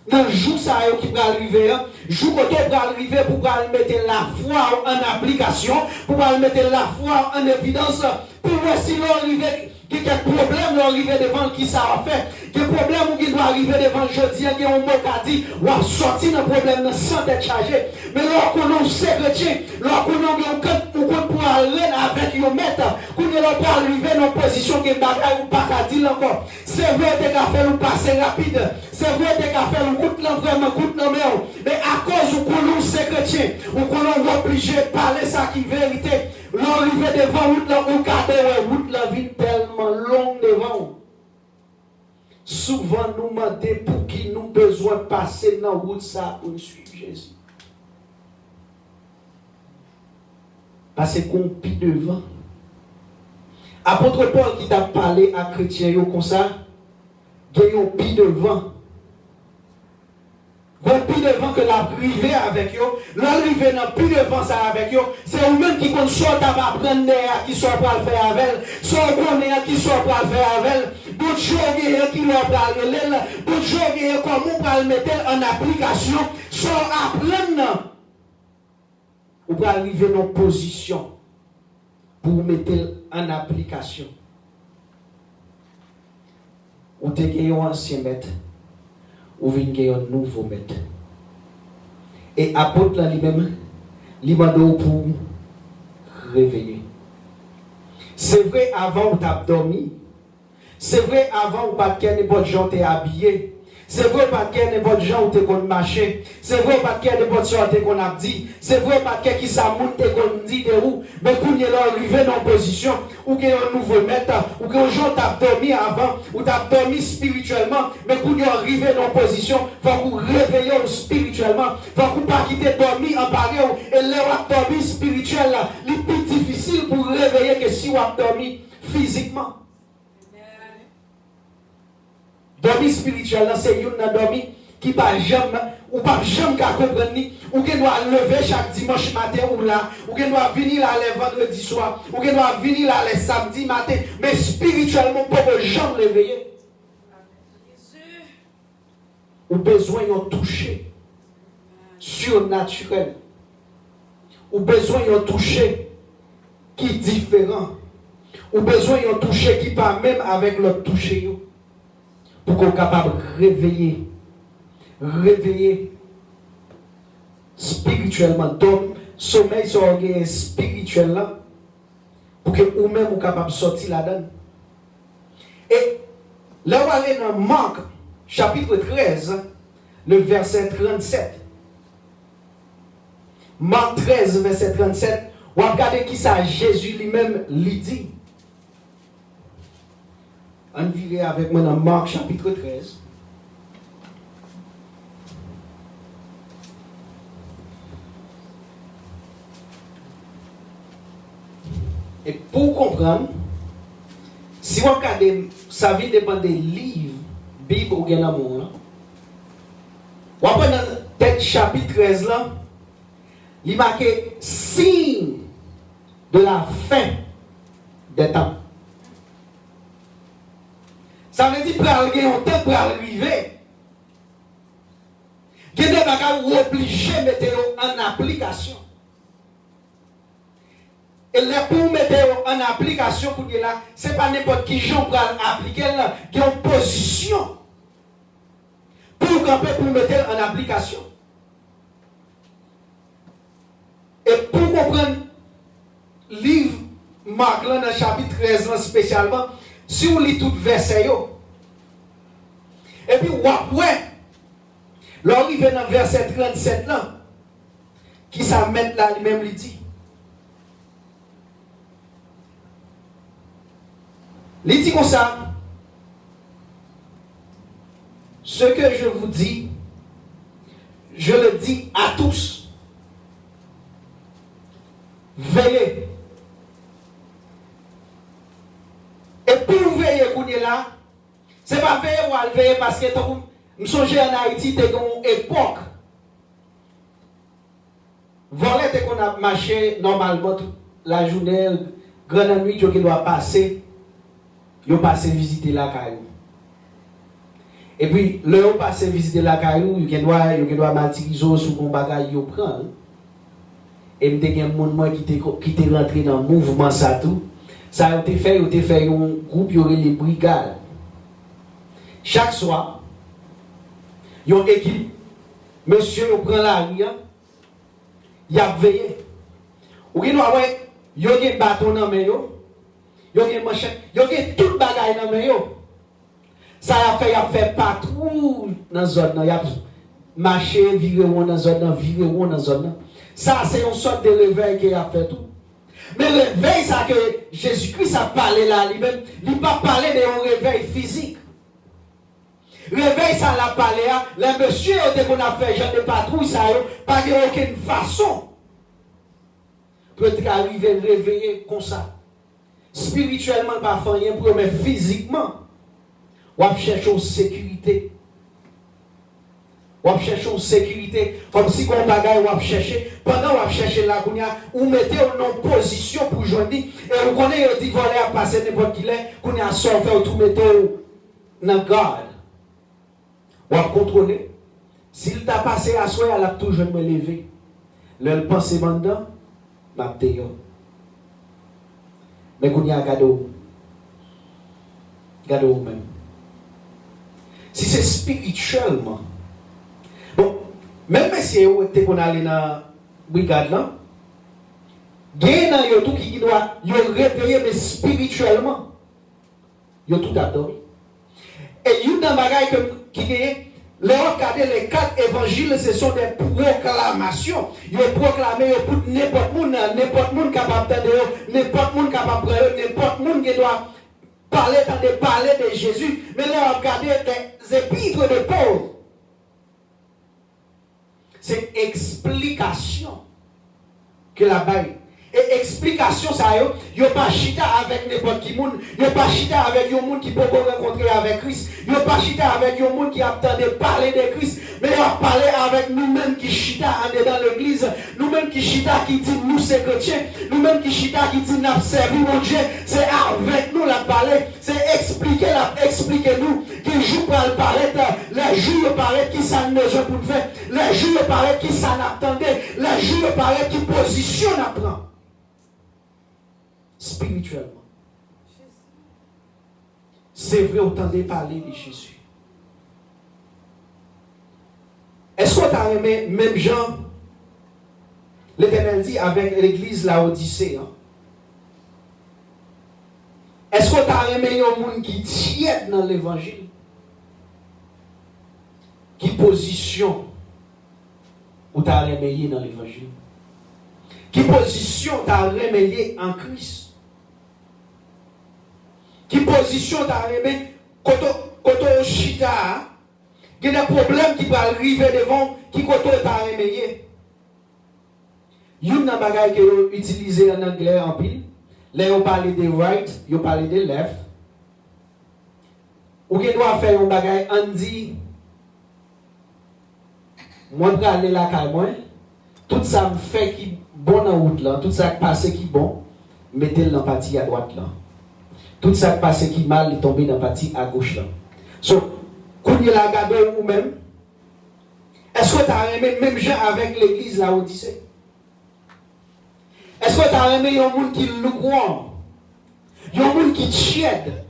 dans le jour qui va arriver, jour qui va arriver pour mettre la foi en application, pour mettre la foi en évidence, pour voir si l'on arrive. Il y a des problèmes qui arrivent devant qui ça va faire. Il y a des problèmes qui doivent arriver devant jeudi, il y a un mot qui a dit, ou a sorti dans le problème sans être chargé. Mais lorsqu'on a c'est chrétien, lorsqu'on a un compte pour aller avec un maître, qu'on ne peut arriver dans une position qui est bagaille ou pas qu'à dire encore. C'est vrai que tu as fait le passer rapide. C'est vrai que tu as fait le route vraiment route dans mais à cause où qu'on c'est chrétien, ou qu'on est obligé de parler ça qui est vérité. L'arrivée devant route là, on garde route la vie tellement longue devant. Souvent nous demandons pour qui nous besoin de passer dans la route ça pour suivre Jésus. Parce qu'on pis devant. Apôtre Paul qui t'a parlé à chrétien comme ça, il y a un pis devant. Bon, plus devant que la privée avec eux, l'arrivée n'a plus devant ça avec eux, c'est eux-mêmes qui comptent soit à apprendre qui soit pour le faire avec elle, soit qu'on qui soit pour le faire avec elle, d'autres choses qui leur parlent elle, d'autres choses comment pour le mettre en application, soit apprendre ou pour arriver dans une position pour mettre en application. Ou te gagné un ancien maître. Ou vient gagner un nouveau maître. Et apôtre là lui-même, il m'a donné pour réveiller. C'est vrai avant où tu as dormi. C'est vrai avant où pas de n'importe gens t'es habillé. C'est vrai pas que n'importe gens où t'es qu'on marcher. C'est vrai pas que n'importe gens t'es qu'on a dit. C'est vrai pas que qui ça monte t'es qu'on dit de où. Mais quand il est arrivé dans position où il y a un nouveau maître, ou que les gens t'as dormi avant, ou t'as dormi spirituellement, mais quand il est arrivé dans position, il faut qu'on réveille spirituellement. Il faut qu'on pas quitter dormi en pareil et là où dormi spirituel là, c'est plus difficile pour réveiller que si on a dormi physiquement. Dormi spirituel, c'est une dormi qui pas jamais ou pas jamais qu'à comprendre ou qui doit lever chaque dimanche matin ou là ou qui doit venir là le vendredi soir ou qui doit venir là le samedi matin mais spirituellement pas jamais réveiller. Ou besoin de toucher surnaturel. Ou besoin de toucher qui est différent. Ou besoin de toucher qui pas même avec le toucher. Pour qu'on soit capable de réveiller spirituellement. Donc, sommeil sur l'orgueil spirituel là, pour que vous-même vous capable de sortir là-dedans. Et là, on va aller dans Marc, chapitre 13, le verset 37. Marc 13, verset 37. On va regarder qui ça Jésus lui-même lui dit. On virait avec moi dans Marc chapitre 13. Et pour comprendre, si vous regardez, ça vient dépendre des livres, Bible ou bien l'amour. Vous voyez dans le chapitre 13 là, il marque signe de la fin des temps. Ça veut dire qu'il y a un temps pour arriver. Il y a des bagages obligés de mettre en application. Et là, pour mettre en application, ce n'est pas n'importe qui gens pour appliquer, il y a une position pour camper pour mettre en application. Et pour comprendre le livre Marc dans le chapitre 13 spécialement, si on lit tout verset, Et puis, ouais, là, il vient dans le verset 37 là, qui s'amène là, lui-même, lui dit. Il dit comme ça, ce que je vous dis, je le dis à tous. Veillez. Et pour veiller qu'on est là, c'est pas veiller ou à veiller parce que nous sommes en Haïti, c'est une époque. Voler, c'est qu'on a marché normalement toute la journée, grande nuit, qui doit passer, ils passent visiter la caillou. Et puis, le on passe visiter la caillou, ils doivent m'attirer sur mon bagage, ils prennent. Et il y a des gens qui étaient rentrés dans le mouvement, ça tout. Ça a été fait, un groupe, il y aurait les brigades. Chaque soir, il y a une équipe, monsieur, il prend la rue, il a veillé. Ou il y a un bâton dans le main, il y a une manchette, il y a tout le bagage dans le main. Ça a fait partout dans la zone, il y a marché, virer dans la zone, virer dans la zone. Ça, c'est une sorte de réveil qu'il a fait tout. Mais le réveil, ça que Jésus-Christ a parlé là, lui-même, il n'a pas parlé d'un réveil physique. Réveil, ça l'a parlé là, les messieurs, dès qu'on a fait genre de patrouille, ça n'a pas d'aucune façon. Peut-être arriver à réveiller comme ça. Spirituellement, pas rien pour mais physiquement, on va chercher une sécurité. On va chercher une sécurité, comme si on bagaille, on va chercher, pendant on va chercher la gounia, ou mettez en position pour joindre, et vous connaissez, on dit voler à passer n'importe qui est, qu'on a sauvé, ou tout mettez dans garde. On va contrôler. S'il t'a passé à soi, elle a toujours me lever. Le pensée mandant, m'a payé. Mais qu'on y a gado même. Si c'est spirituellement, bon, même si vous êtes pour aller dans la brigade là, il y a tout qui doit réveiller, mais spirituellement, il y a tout adoré. Et il y a un bagage qui est, les 4 évangiles, ce sont des proclamations. Ils ont proclamé pour n'importe monde capable d'entendre, n'importe monde capable de prendre, n'importe monde qui doit parler de Jésus. Mais là, regardez des épîtres de Paul. C'est explication que la Bible. Et explication, ça y a pas chita avec n'importe qui monde. Il n'y a pas chita avec un monde qui peut rencontrer avec Christ. Il n'y a pas chita avec un monde qui attend de parler de Christ. Mais il a parlé avec nous-mêmes qui chita dans l'église. Nous-mêmes qui chita qui dit nous c'est chrétiens. Nous-mêmes qui chita qui dit nous servi mon Dieu. C'est avec nous la parler. C'est expliquer nous. Qui joue pour le paraître. Les jours paraît qui ça ne besoin pour faire. Les jours paraît qui ça n'attendait. Les jours paraît qui positionne à prendre. Spirituellement. C'est vrai, autant de parler de Jésus. Est-ce que tu as aimé même Jean, l'Éternel dit avec l'église Laodicée? Est-ce que tu as aimé un monde qui tiède dans l'évangile? Qui position ou tu as aimé dans l'évangile? Qui position tu as aimé en Christ? Qui position t'as aimé quand on chita, il y a des problèmes qui peuvent arriver devant qui côté t'as aimé. Il y a un bagage que vous utilisez en anglais en pile. Là on parle de right, on parle de left. Ou qui doit faire un bagage on dit moi je vais aller là quand moi tout ça me fait qui bon en route là, tout ça passe qui bon, mettez l'empathie à droite là. Tout ça passe qui mal, il tombe dans la partie à gauche là. So, quand il a regardé vous-même, est-ce que tu as aimé même gens avec l'église là Odyssée? Est-ce que tu as aimé un monde qui lukewarm? Un monde qui tiède?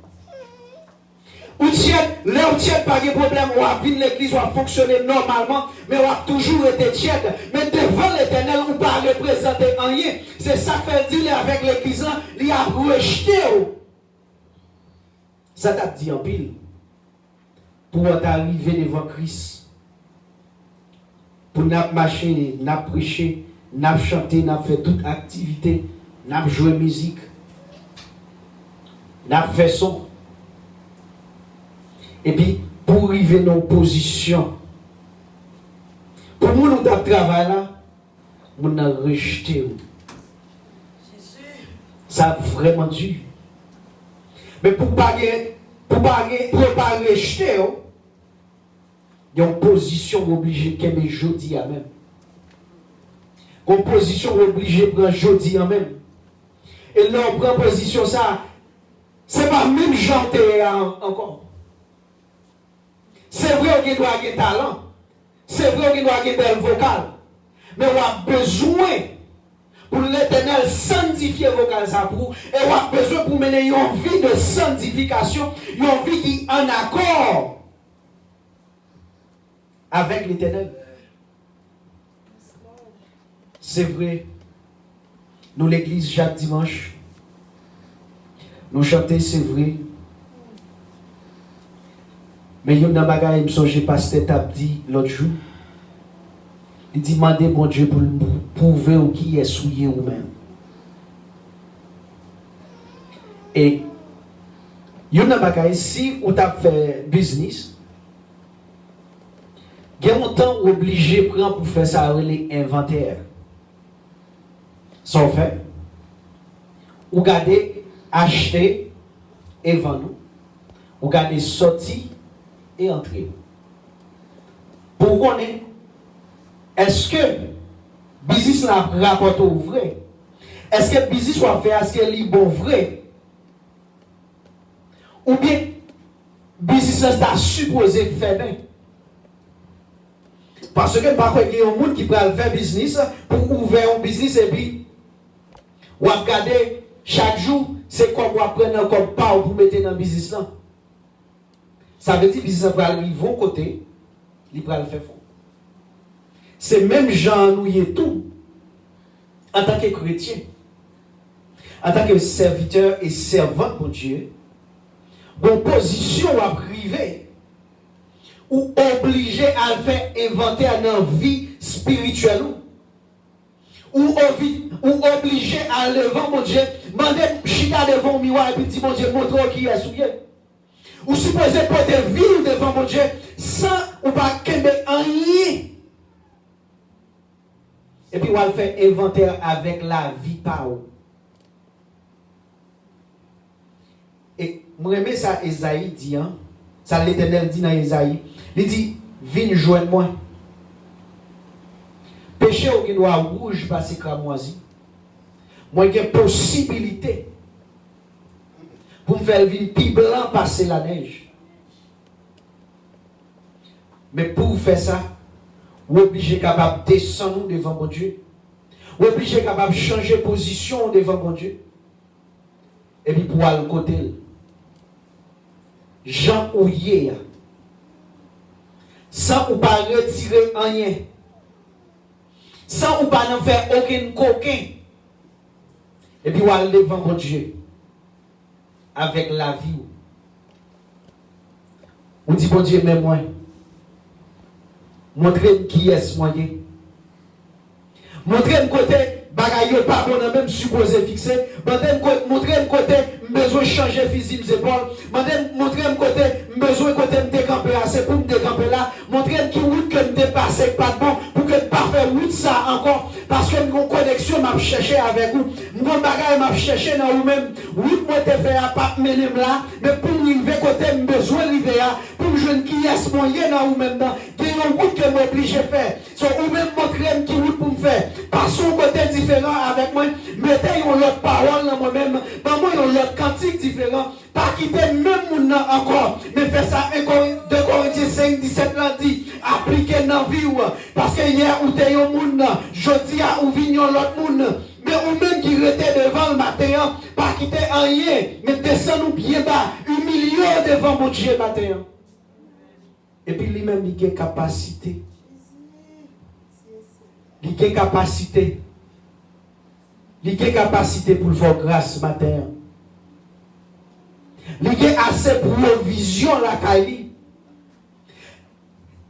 Ou tiède, là où tiède pas de problème, on a vu l'église, on a fonctionné normalement, mais on a toujours été tiède. Mais devant l'éternel, on ne peut pas représenter rien. C'est ça que fait dire avec l'église là, il a rejeté. Ça t'a dit en pile. pour arriver devant Christ. Pour nous marcher, nous prêcher, nous chanter, nous faire toute activité, nous jouer musique, nous faire son. Et puis, pour arriver dans nos positions, pour nous, nous travailler là, nous avons rejeté. Ça a vraiment dû. Mais pour ne pas rejeter, il y a une position obligée qu'elle est jeudi à même. Une position obligée pour jeudi à même. Et là, on prend position ça, c'est pas même chanter encore. C'est vrai qu'on doit avoir talent. C'est vrai qu'on doit avoir belle vocale. Mais on a besoin pour l'Éternel sanctifier vocal ça pour et on a besoin pour mener une vie de sanctification, une vie qui est en accord avec l'Éternel. C'est vrai. Nous l'église chaque dimanche. Nous chantons, c'est vrai. Mais il y a un bagage, il me songe, pasteur t'a dit l'autre jour. Il dit, demandez mon Dieu pour prouver qui est souillé ou même. Et il y a un bagage, si vous avez fait business, il y a un temps obligé de prendre pour faire ça, les inventaires. Sans fait, vous gardez acheter et vendre. Vous gardez sortir et entrer. Pour qu'on ait, est-ce que business n'a rapporté au vrai? Est-ce que business soit fait, est-ce qu'elle est bon vrai? Ou bien business est supposé faire bien? Parce que parfois il y a un monde qui peut faire business pour ouvrir un business et puis ou regarder chaque jour c'est comme on prendre comme pas pour mettre dans le business là. Ça veut dire que le business va aller bon côté, il va le faire fort. C'est même Jean nous y est tout en tant que chrétien, en tant que serviteur et servant pour Dieu, bon position à priver ou obligé à faire inventer dans la vie spirituelle ou obligé à lever mon Dieu, demander chita devant le miroir et puis dire mon Dieu, montre qui est souillé. Ou supposé porter vie devant mon Dieu sans ou pas qu'aimer rien. Et puis on va faire inventaire avec la vie par où. Et moi j'aime ça Esaïe dit, hein? Ça l'Éternel dit dans Esaïe. Il dit, viens joindre moi. Péché au doit rouge passer cramoisi. Moi j'ai possibilité pour me faire venir plus blanc passer la neige. Mais pour faire ça, vous êtes obligé capable de descendre devant mon Dieu. Vous êtes obligé capable de changer position devant mon Dieu. Et puis pour aller côté. Jean Ouye. Sans ou pas retirer rien. Sans ou pas n'en faire aucun coquin. Et puis vous aller devant mon Dieu. Avec la vie. Vous dites, bon Dieu, mais moi. Montrez-moi qui est ce moyen. Montrez-moi côté, bagaille pas bon, même supposé fixer. Montrez-moi côté, besoin de changer physique épaules. Montrez-moi côté, besoin côté me décamper assez pour me décamper là. Montrez-moi qui route que me dépasser pas bon pour que pas faire route ça encore. Parce que mon connexion m'a cherché avec vous. Mon bagage m'a cherché dans vous-même. Oui, moi te fait à pas mener là, mais pour arriver côté me besoin arriver là, pour je ne qui est ce moyen dans vous-même dans. Il y a une route que m'oblige à faire. So ou même montrer qui route pour me faire. Passons côté différent avec moi. Mettez une autre parole dans moi-même. Dans moi une autre cantique différent. Pas quitter même mon nom encore. Mais faire ça 2 Corinthiens 5, 17 là dit. Appliquer dans la vie. Parce que hier où t'es un monde, jeudi à ou vignon l'autre monde. Mais ou même qui était devant le matin, pas quitter rien, mais descendre bien bas, humilié devant mon Dieu matin. Et puis lui-même, il a capacité. Il a capacité. Il a capacité pour le faire grâce matin. Il a assez provision la Kali.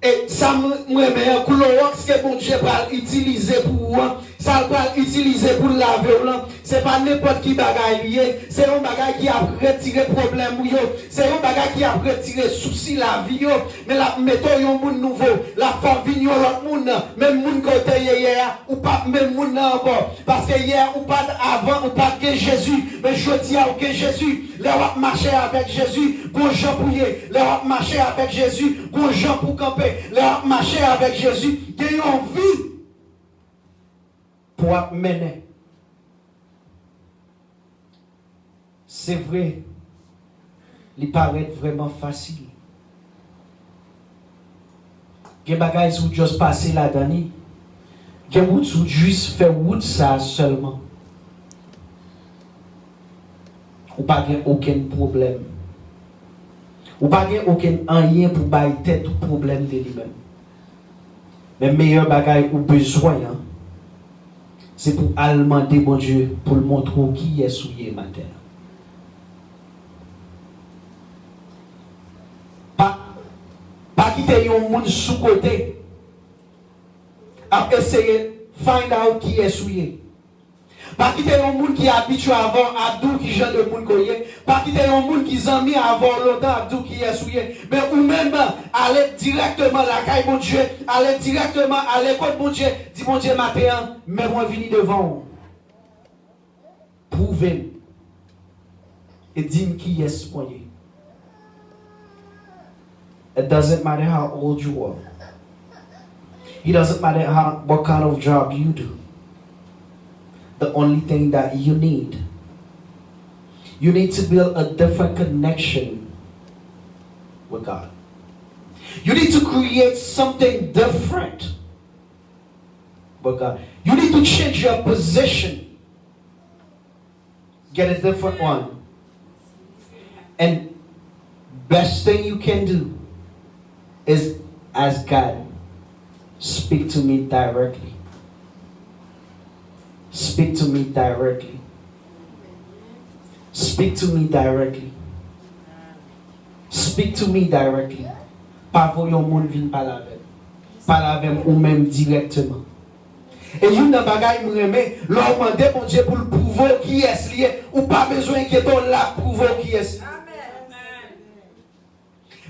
Et ça me couloir que mon Dieu va utiliser pour ça va utiliser pour laver là, c'est pas n'importe qui bagaille lié, c'est un bagaille qui a retiré problème yo, c'est un bagaille qui a retiré souci la vie yo, mais la mettons un monde nouveau, la faire venir l'autre monde, même monde côté hier ou pas même monde encore parce que hier ou pas avant ou pas que Jésus, mais je dis à que Jésus, les va marcher avec Jésus, bon Jean pouiller, les va marcher avec Jésus, bon Jean pour camper, les va marcher avec Jésus, qui ont envie pour mener. C'est vrai, il paraît vraiment facile. Il y a des bagages où juste passer là-dedans. Il y a des routes où juste faire route ça seulement. Ou pas aucun problème. Ou pas aucun rien pour bailler tête ou problème de lui-même. Mais le meilleur bagage ou besoin, c'est pour demander mon Dieu pour le montrer qui est souillé matin. Pas quitter un monde sous côté. À essayer de find out qui est souillé. Pas quitter un monde qui est habitué à avoir Abdou qui genre de monde connaît. Pas quitter un monde qui s'en mis à avoir longtemps Abdou qui est souillé. Mais ou même aller directement à la caille mon Dieu, aller directement à l'école mon Dieu, dit mon Dieu matin, mais moi venir devant. Prouvez et dis-moi qui est souillé. It doesn't matter how old you are. It doesn't matter what kind of job you do. The only thing that you need to build a different connection with God. You need to create something different with God. You need to change your position. Get a different one. And best thing you can do is ask God, speak to me directly. Speak to me directly. Speak to me directly. Speak to me directly. Pas voyons monde vient parler avec ou même directement. Et une bagaille me remet, l'homme demande mon Dieu pour le prouver qui est lié ou pas besoin que ton la prouver qui est.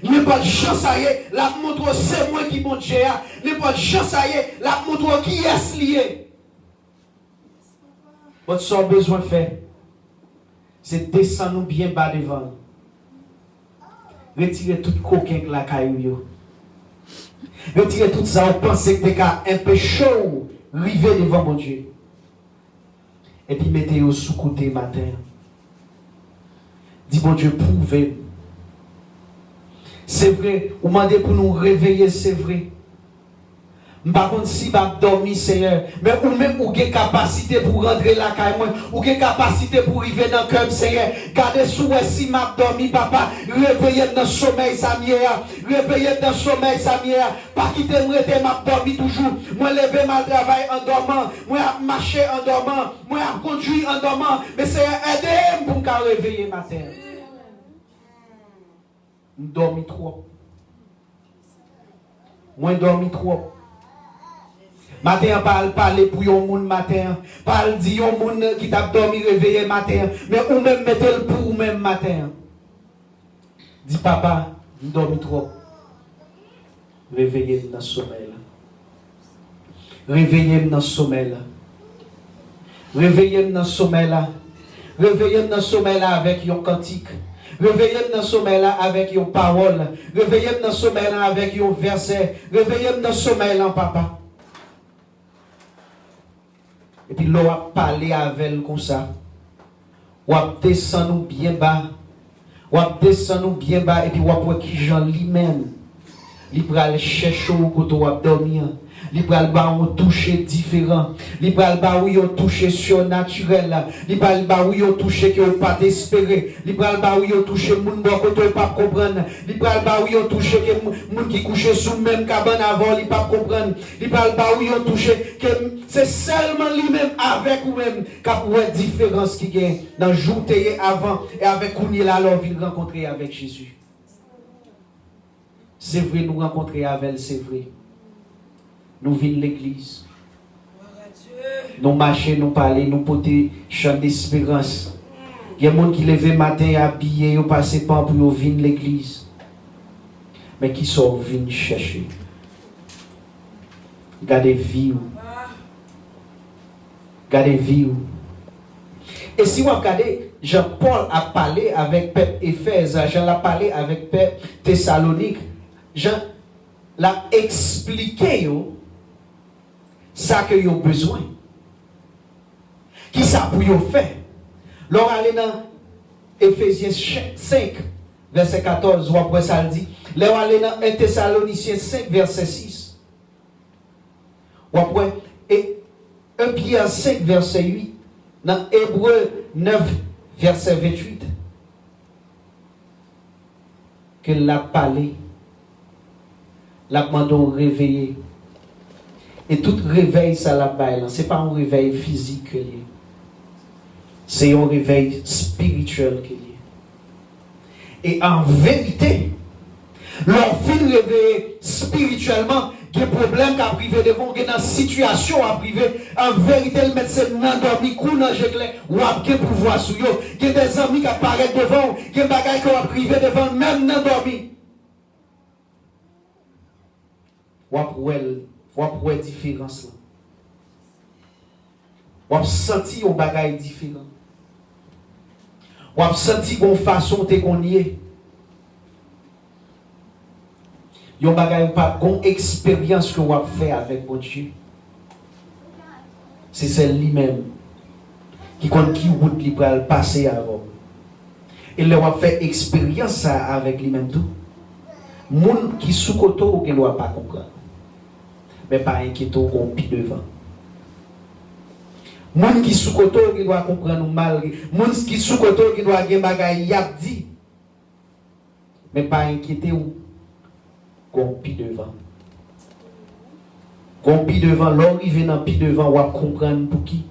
N'est pas de chance à y est, la montre c'est moi qui monte Dieu. N'est pas de chance à y est, la montre qui est lié. Votre seul besoin de faire, c'est descendre bien bas devant. Retirer tout coquin que la caillou. Retirer tout ça, vous pensez que c'est un peu chaud, river devant mon Dieu. Et puis mettez-vous sous côté matin. Dis mon Dieu, prouvez. C'est vrai, vous demandez pour nous réveiller, c'est vrai. Par contre, si je dormir, Seigneur, mais ou même ou avez capacité pour rentrer la caille, ou avez capacité pour arriver dans le cœur, Seigneur. Gardez sous si je dormi, papa, réveillez dans le sommeil, Samia. Réveillez dans le sommeil, Samia. Pas quitter moi, je dormi toujours. Moi, lever ma travail en dormant. Moi, marcher en dormant. Moi, conduire en dormant. Mais Seigneur, aidez-moi pour me réveiller matin. Je dormi trop. Moi, dormi trop. Matin, parler pour un monde matin. Parle dire un monde qui t'a dormi réveillé matin. Mais ou même mettez le pour même matin. Dis papa, je dormi trop. Réveillez-moi dans le sommeil. Réveillez-moi dans le sommeil. Réveillez-moi dans le sommeil. Réveillez-moi dans le sommeil avec un cantique. Réveillez-moi dans le sommeil avec une parole. Réveillez-moi dans le sommeil avec un verset. Réveillez-moi dans le sommeil, papa. Et puis l'on va parler avec elle comme ça. On va descendre bien bas. On va descendre bien bas. Et puis on va voir qui Jean lui-même. Il va aller chercher où on va dormir. Il va aller toucher différent. Il va aller toucher surnaturel. Il va aller toucher qui on pas espérer. Il va aller toucher moun qui pas comprendre. Il va aller toucher moun qui couche sous même cabane avant, il pas comprendre. Il va aller toucher que c'est seulement lui-même avec vous-même qui peut différence qui gagne dans le jour avant et avec Kouniel alors il rencontrer avec Jésus. C'est vrai, nous rencontrer avec elle, c'est vrai. Nous venons l'église. Nous marcher, nous parler, nous porter chant d'espérance. Il y a des gens qui lèvent matin habillés, ils passent pas pour venir l'église. Mais qui sont venus chercher. Gardez vie. Gardez vie. Et si vous regardez, Jean-Paul a parlé avec peuple Éphèse, Jean a parlé avec peuple Thessalonique, Jean l'a expliqué ça que vous avez besoin. Qui ça pour vous faire? Lorsque allez dans Éphésiens 5, verset 14, ou après ça le dit, lorsque allez dans 1 Thessaloniciens 5, verset 6, ou après, et 1 Pierre 5, verset 8, dans Hébreu 9, verset 28, que l'a parlé, l'a demandé de réveiller. Et tout réveil, ça l'a baille. Ce n'est pas un réveil physique que lié. C'est un réveil spirituel que lié. Et en vérité, leur fin réveillé spirituellement, il y a des problèmes qui ont privé devant, il y a une situation à priver. En vérité, le médecin n'a dormi, coup dans le ou a bien pouvoir sur eux. Il y a des amis qui apparaissent devant, il y a des bagages qui ont privé devant, même n'a dormi. Ou pour la différence là. Ou pour sentir un bagage différent. Ou pour sentir une façon de qu'on y est. Yon bagay pas une expérience que vous avez fait avec votre Dieu. C'est celle lui-même qui compte qui route li pral passer avant. Et le va faire expérience ça avec lui-même tout. Moun qui sous koto ou ne doit pas comprendre. Mais pas inquiéto qu'on pi devant. Moun qui sous koto qui doit comprendre mal. Moun qui sous koto qui doit gen bagay yap di. Mais pas inquiété ou pi devant. Pi devant, l'arrivé dans pi devant, on va comprendre pour qui.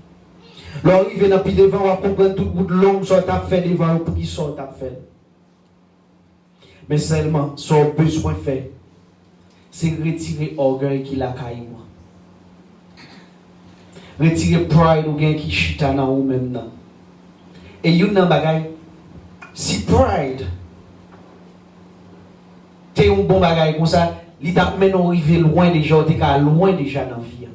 L'arrivé dans pi devant, on va comprendre tout bout de l'homme soit t'a fait devant pour qui soit t'a fait. Mais seulement, son besoin fait, c'est retirer orgueil qui l'a caillé moi. Retirer pride ou gain qui chita dans ou même nan. Et yon nan bagay, si pride t'es un bon bagay comme ça, il t'a mené arriver loin déjà, t'es loin déjà dans la vie.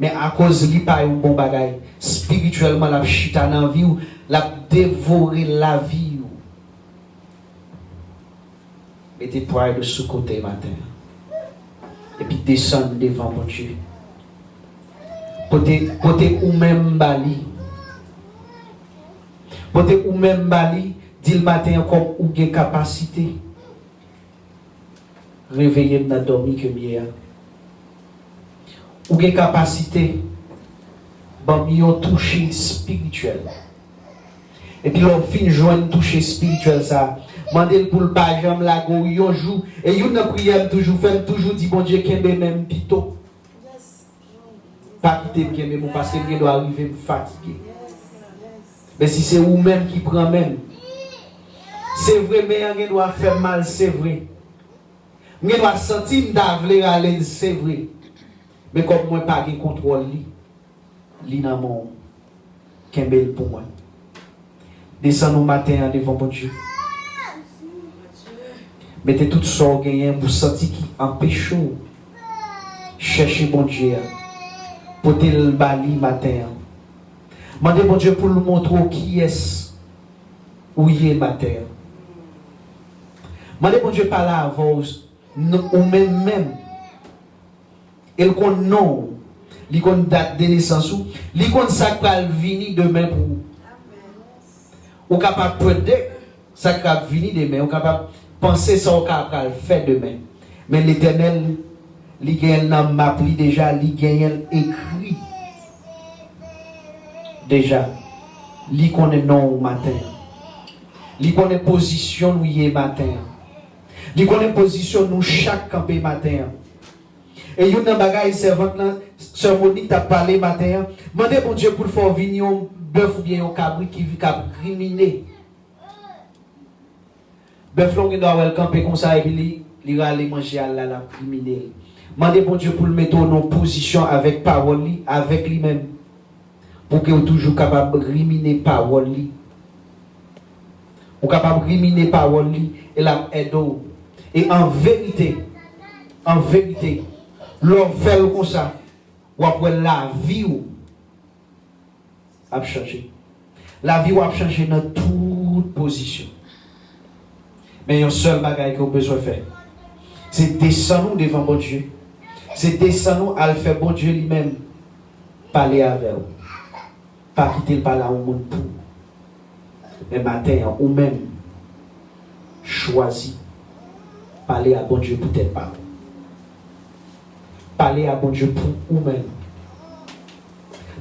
Mais à cause de pas un bon bagay, spirituellement la chita dans la vie ou la dévorer la vie. Mettez pride de sous côté matin. Et puis descendre devant mon Dieu. Côté ou même bali. Côté ou même bali. Dit le matin comme ou gen capacité réveiller dans dormi que mieux ou gen capacité ban yon toucher spirituel et puis l'on fin joindre toucher spirituel ça mandel pour le pas jambe la go yon jour et yon dans prière toujours fait toujours dit bon Dieu kembe même pito pas quitter kembe mon parce que je dois arriver me fatiguer mais si c'est vous même qui prend même. C'est vrai, mais on doit faire mal, c'est vrai. On doit sentir d'avler à l'aise, c'est vrai. Mais comme moi, pas de contrôle, li nan mon kembel pour moi. Descends au matin devant mon Dieu. Mettez tout ça au gain pour sentir qui empêche ou chercher mon Dieu. Porter le bali matin. Mandez mon Dieu pour nous montrer qui est où il est matin. Mandez mon Dieu par là avant ou même il qu'on non il qu'on date de naissance ou il qu'on ça va venir demain pour vous ou capable prédire ça va venir demain ou capable penser ça ou capable faire demain mais l'Éternel il gagne dans map déjà il gagne écrit déjà il connaît non au matin il connaît position où il est matin. Il connaît position nous chaque campé matin. Et il y a un bagage servante là, sœur Monique t'a parlé matin. Mandez mon Dieu pour faire venir un bœuf ou bien un cabri qui vit cap criminer. Bœuf long doit camper comme ça et puis il va aller manger à la criminelle. Mandez bon Dieu pour le mettre en position avec parole, avec lui-même. Pour qu'il soit toujours capable de ruminer parole. Ou capable de ruminer parole et la aide. Et en vérité, l'on fait comme ça, ou après la vie a changé. La vie a changé dans toute position. Mais il y a un seul bagage qu'on a besoin de faire. C'est descendre devant bon Dieu. C'est descendre à le faire bon Dieu lui-même. Parler avec vous. Pas quitter le parler au monde pour. Mais matin, ou même choisi. Parler à bon Dieu pour tes parents. Parler à bon Dieu pour vous-même.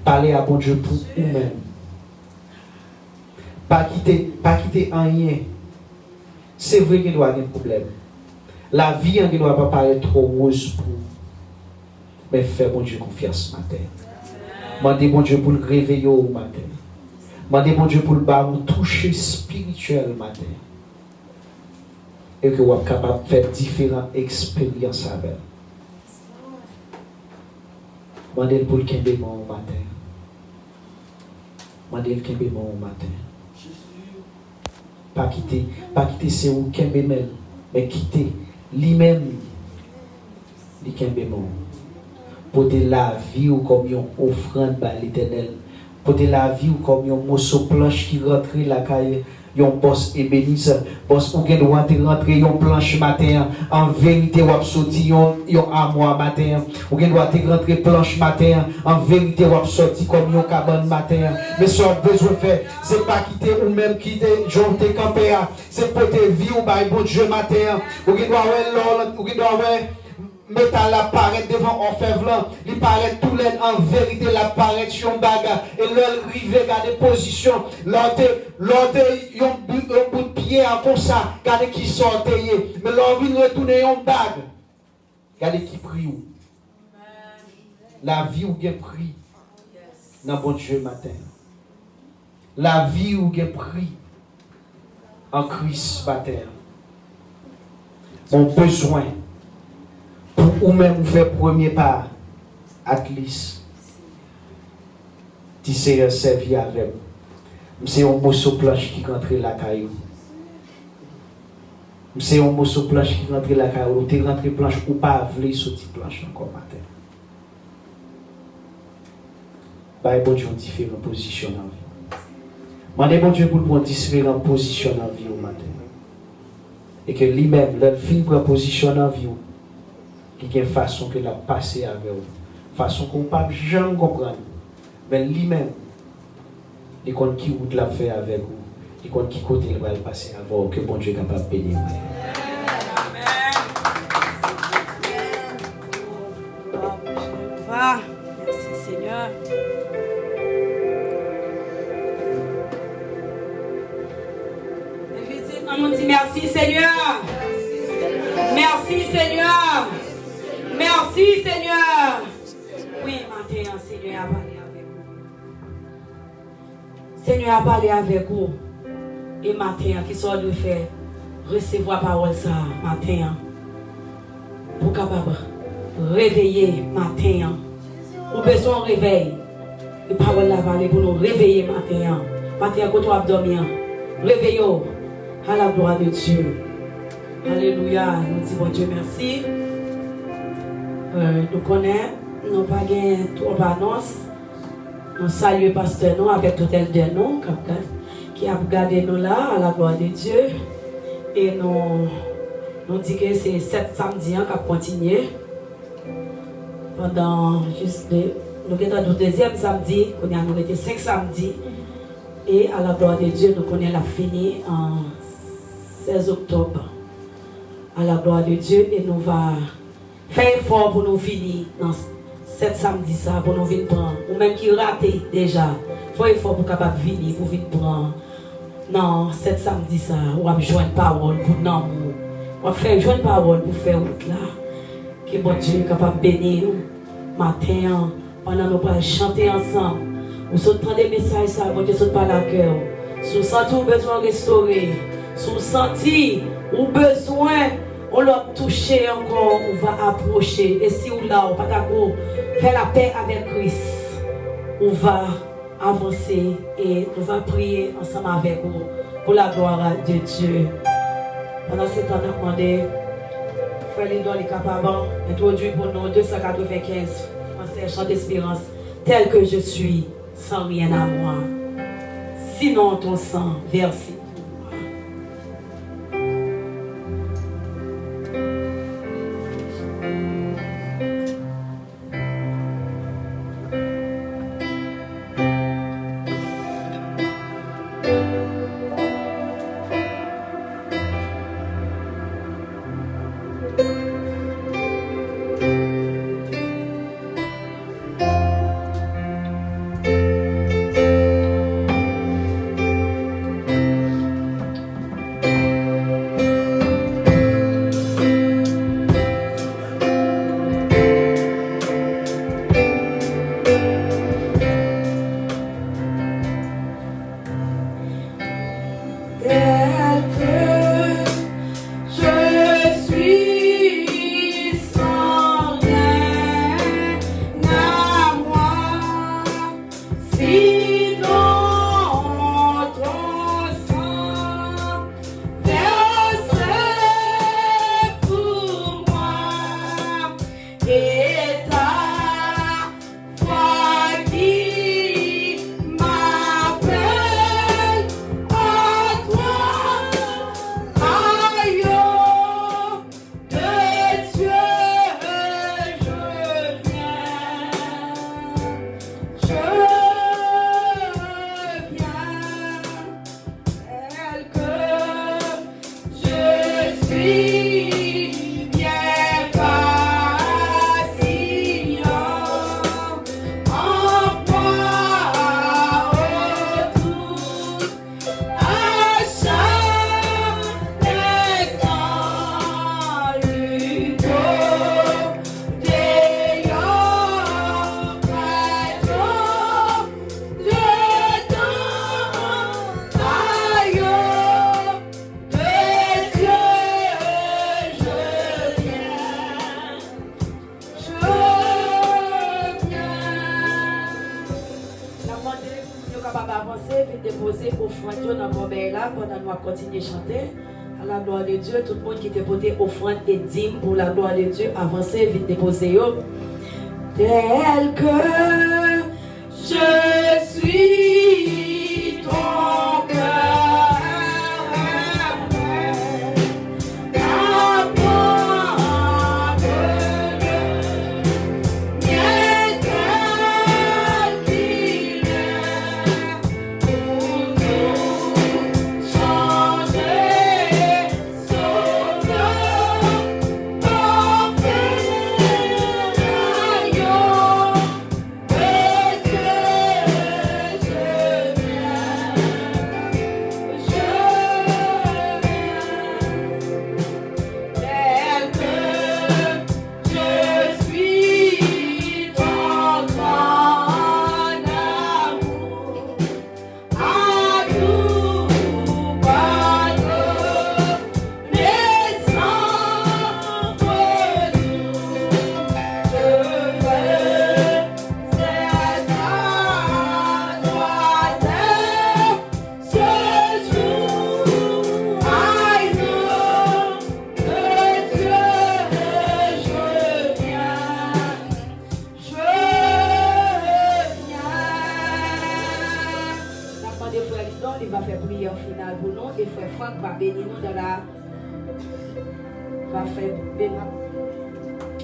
Parler à bon Dieu pour vous-même. Pas quitter rien. C'est vrai qu'il doit avoir un problème. La vie ne doit pas paraître trop rose pour vous. Mais fais bon Dieu confiance ce matin. Mandez bon Dieu pour le réveiller au matin. Mandez bon Dieu pour le toucher spirituel matin. Et que vous êtes capable de faire différentes expériences avec. Mandez pour le kembément au matin. Mandez le kembément au matin. Pas quitter c'est où kembément, mais quitter lui-même le kembément. Pour la vie ou comme une offrande par l'Éternel. Pour la vie ou comme un morceau planche qui rentre la caille. Yon boss ébéniste, boss ou gen doit rentrer yon planche matin, en vérité ou sorti yon armoire matin, ou gen doit rentrer planche matin, en vérité ou sorti comme yon cabane matin. Mais ce qu'on besoin faire, c'est pas quitter ou même quitter jonter camper, c'est pour te vie ou bail bon Dieu matin, ou gen doit ou gen doit métal la paraît devant on fait blanc, il paraît tout l'aide en vérité la paraît sur baga et l'heure rive garder position, l'autre yon bout de pied en comme ça, regardez qui sorte mais l'on vient retourner en bague. Regardez qui prie ou. La vie ou bien prie dans bon Dieu matin. La vie ou bien prie en Christ matin. Mon besoin ou même vous faire premier pas, at least, si c'est un servi avec vous. C'est un morceau planche qui rentre la caillou. C'est un morceau planche qui rentre la caillou. Ou tu rentres planche ou pas, vous sortir planche encore matin. Bah, bon Dieu, différentes positions dans la vie. Mandez bon Dieu pour prendre différentes positions dans la vie au matin. Et que lui-même, le film prend position dans la vie. Il y a une façon que la passer avec vous. Façon qu'on ne peut pas jamais comprendre. Mais lui-même, il compte qui route la fait avec vous. Il compte qui côté il va passer avec vous. Que bon Dieu est capable de bénir. Amen. Merci Seigneur. On nous dit merci Seigneur. Merci Seigneur. Merci Seigneur. Oui, matin, Seigneur a parlé avec vous. Seigneur a parlé avec vous. Et matin, qui soit de faire recevoir parole ça matin. Pour capable réveiller matin. Ou besoin de réveil. Et parole la parler pour nous réveiller matin. Matin, quand tu as dormi, réveillons à la gloire de Dieu. Alléluia. Nous disons bon Dieu merci. Nous connaissons, nous n'avons pas gagné trop d'annonces. Nous saluons le pasteur nous avec tout tel de nous qui a regardé nous là à la gloire de Dieu. Et nous disons que c'est 7 samedis qui a continué. Pendant juste nous avons le deuxième samedi, nous avons été 5 samedis. Et à la gloire de Dieu, nous connaissons la fini en 16 octobre. À la gloire de Dieu, et nous va faire effort pour nous finir dans 7 samedis ça, pour nous venir prendre. Ou même qui raté déjà, faire effort pour capable venir, pour venir prendre. Non, 7 samedis ça, ou à joindre parole pour nous. On va faire joindre parole pour faire route là. Que bon Dieu est capable de bénir matin, pendant nous pour chanter ensemble. Ou si vous des messages, ça, bon Dieu, saute par la cœur. Si vous sentez besoin de restaurer, si vous sentez Ou besoin, on l'a touché encore, on va approcher. Et si on l'a, on va faire la paix avec Christ, on va avancer et nous allons prier ensemble avec vous pour la gloire de Dieu. Pendant ce temps, on a demandé, Frère Lindon est capable d'introduire pour nous 295 Français chant d'espérance, tel que je suis, sans rien à moi. Sinon ton sang versé. Continuer à chanter à la gloire de Dieu. Tout le monde qui déposé offrande et dîme pour la gloire de Dieu, avancez, vite déposer. Tel que je suis ton cœur,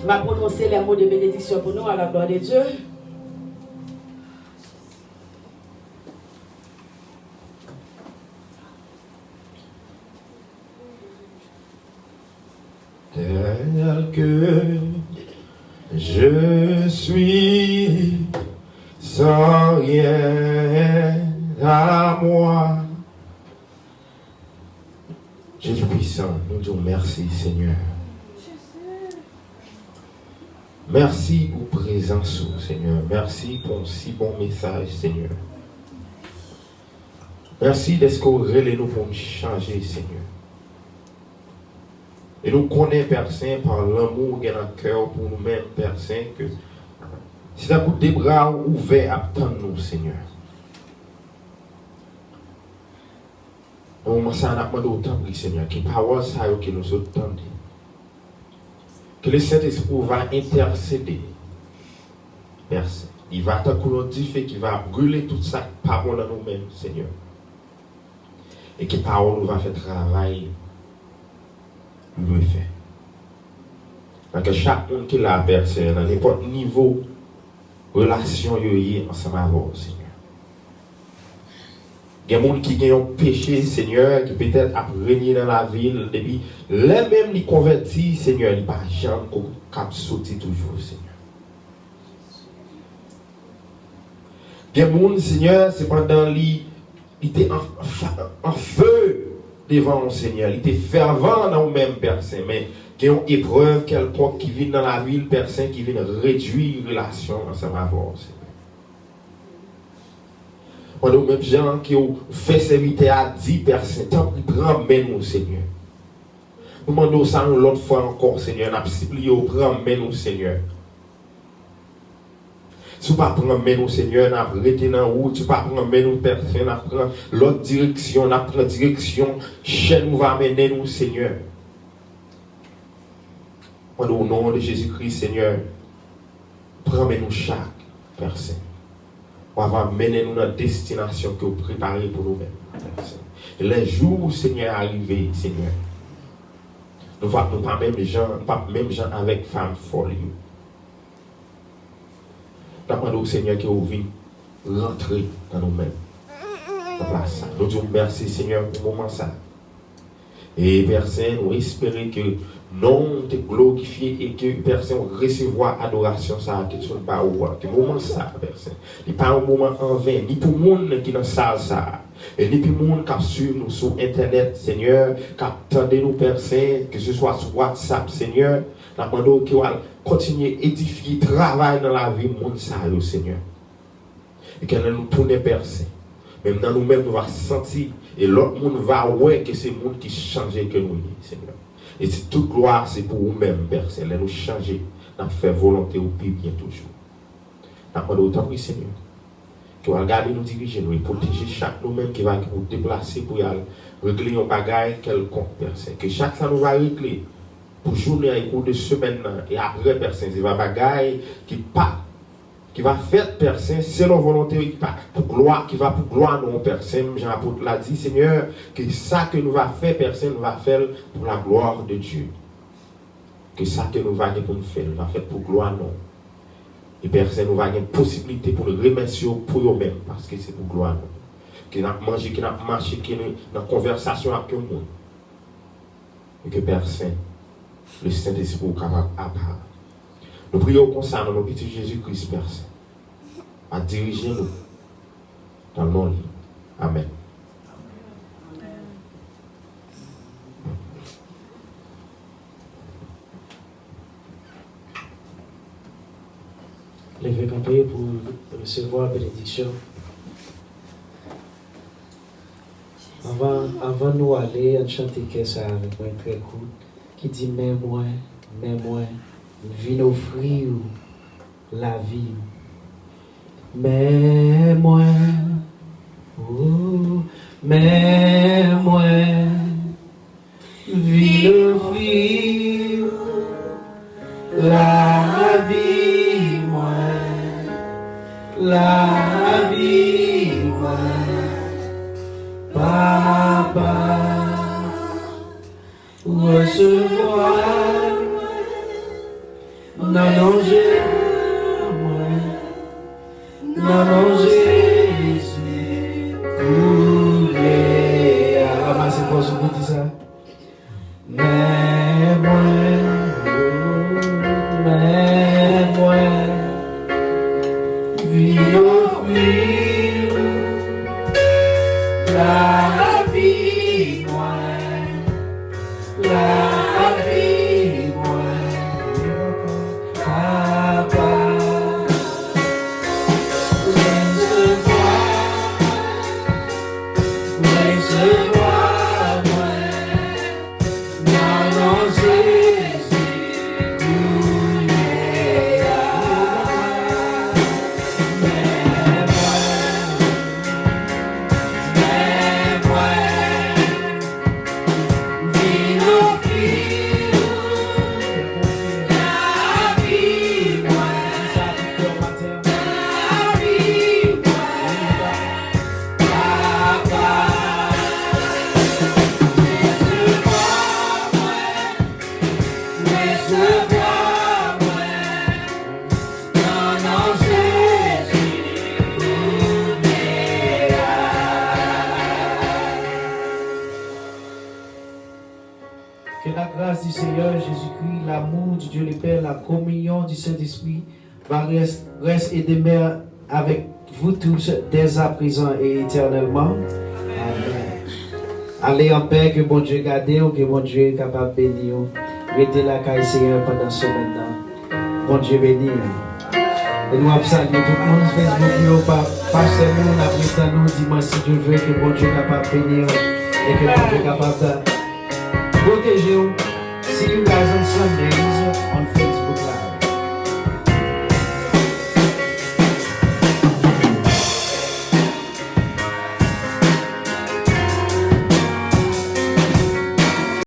va prononcer les mots de bénédiction pour nous à la gloire de Dieu. Tel que je suis, sans rien à moi. Jésus puissant, nous disons merci Seigneur. Merci pour présence, Seigneur. Merci pour un si bon message, Seigneur. Merci d'escorer nous pour nous changer, Seigneur. Et nous connaissons, Père Saint, par l'amour qu'il y a dans le cœur pour nous-mêmes, Père Saint, que c'est un bout des bras ouverts à attendre nous, Seigneur. Au moment ça, on a demandé autant, Seigneur, que parole ça que nous entendons. Que le Saint-Esprit va intercéder, Père Saint. Il va t'accorder du fait qu'il va brûler tout ça, parole dans nous-mêmes, Seigneur. Et que parole nous va faire travail, nous fait. Donc chaque monde qui l'a percé, dans n'importe niveau, relation, il y a ensemble avec vous, Seigneur. Il y a des gens qui ont péché, Seigneur, qui peut-être a régné dans la ville, depuis les mêmes qui convertis, Seigneur, ils ne pas jamais cap sauter toujours, Seigneur. Il y a des gens, Seigneur, cependant, ils étaient en feu devant le Seigneur, ils étaient fervents dans nous-mêmes, Père Saint, mais il y a une épreuve quelconque qui vient dans la ville, Père Saint, qui vient réduire la relation ensemble avec vous, Seigneur. Pendant même gens qui ont fait serviteur à 10 personnes, tant qu'ils prennent nous, Seigneur. Nous demandons ça l'autre fois encore, Seigneur. Nous supplions au prendre nous, Seigneur. Si vous ne prenez pas nous, Seigneur, nous arrêtons dans la route. Si vous ne prenez pas nous, personne, nous prenons l'autre direction, nous prenons la direction. Chaîne nous va amener nous, Seigneur. Au nom de Jésus-Christ, Seigneur, prenez-nous chaque personne. On va mener nous dans la destination que vous préparez pour nous-mêmes. Les jours, Seigneur, arrivés, Seigneur. Nous ne sommes pas même gens avec femmes folles. Nous demandons au Seigneur que vous venez rentrer dans nous-mêmes. Nous disons merci, Seigneur, pour ce moment ça. Et Père Saint, nous espérons que non te glorifier et que personne recevoir adoration ça que tu ne pas ou que moment ça personne n'est pas un moment en vain ni pour monde qui dans salle ça et ni pour monde qui sur nous sur internet Seigneur qui attendez nous personne que ce soit sur WhatsApp Seigneur nous demandons que continuer édifier travail dans la vie monde ça Seigneur et qu'elle nous tourne personne même dans nous-mêmes nous va sentir et l'autre monde va ouais que c'est monde qui change que nous Seigneur. Et si toute gloire, c'est pour vous-même, Père Saint, nous changer, nous faire volonté au plus bien toujours. Nous demandons autant, oui, Seigneur, que vous regardez nous diriger, nous et protéger chaque nous-mêmes qui va nous déplacer pour y aller régler un bagage quelconque, Père Saint. Que chaque fois nous va régler pour journée et pour de semaine et après, Père Saint, c'est un bagage qui va faire, Père Saint, selon volonté, pour gloire, qui va pour gloire, non, Père Saint, Jean-Apôtre l'a dit, Seigneur, que ça que nous va faire, Père Saint, nous va faire pour la gloire de Dieu. Que ça que nous va faire pour nous faire, nous va faire pour gloire, non. Et Père Saint, nous va avoir une possibilité pour nous remercier pour nous-mêmes, parce que c'est pour gloire, non. Que nous avons mangé, que nous avons marché, que nous avons dans conversation avec le monde. Et que Père Saint, le Saint-Esprit est capable d'apparaître. Nous prions comme ça dans le petit Jésus-Christ, Père Saint, à diriger nous dans le nom. Amen. Levez camper pour recevoir la bénédiction. Avant nous aller, on chante ça avec moi très court, qui dit mais moi, viens offrir la vie. Mais moi, oh, mais moi, viens offrir la vie, moi, la vie, moi, papa, recevoir. Non, Jésus, coulé. Ramassez pour ce bout de ça. Mais moi, viens offrir la vie, moi, la vie, moi. Recevoir, moi, non, Jésus. Seigneur Jésus-Christ, l'amour du Dieu le Père, la communion du Saint-Esprit va reste et demeure avec vous tous dès à présent et éternellement. Amen. Allez en paix, que bon Dieu garde, que bon Dieu est capable de bénir. Restez là, Seigneur, pendant ce moment. Bon Dieu béni. Et nous saluons tout le monde sur Facebook, pas seulement nous, nous dimanche si Dieu veut, que bon Dieu est capable de bénir et que bon Dieu est capable de protéger. See you guys on Sundays on Facebook Live.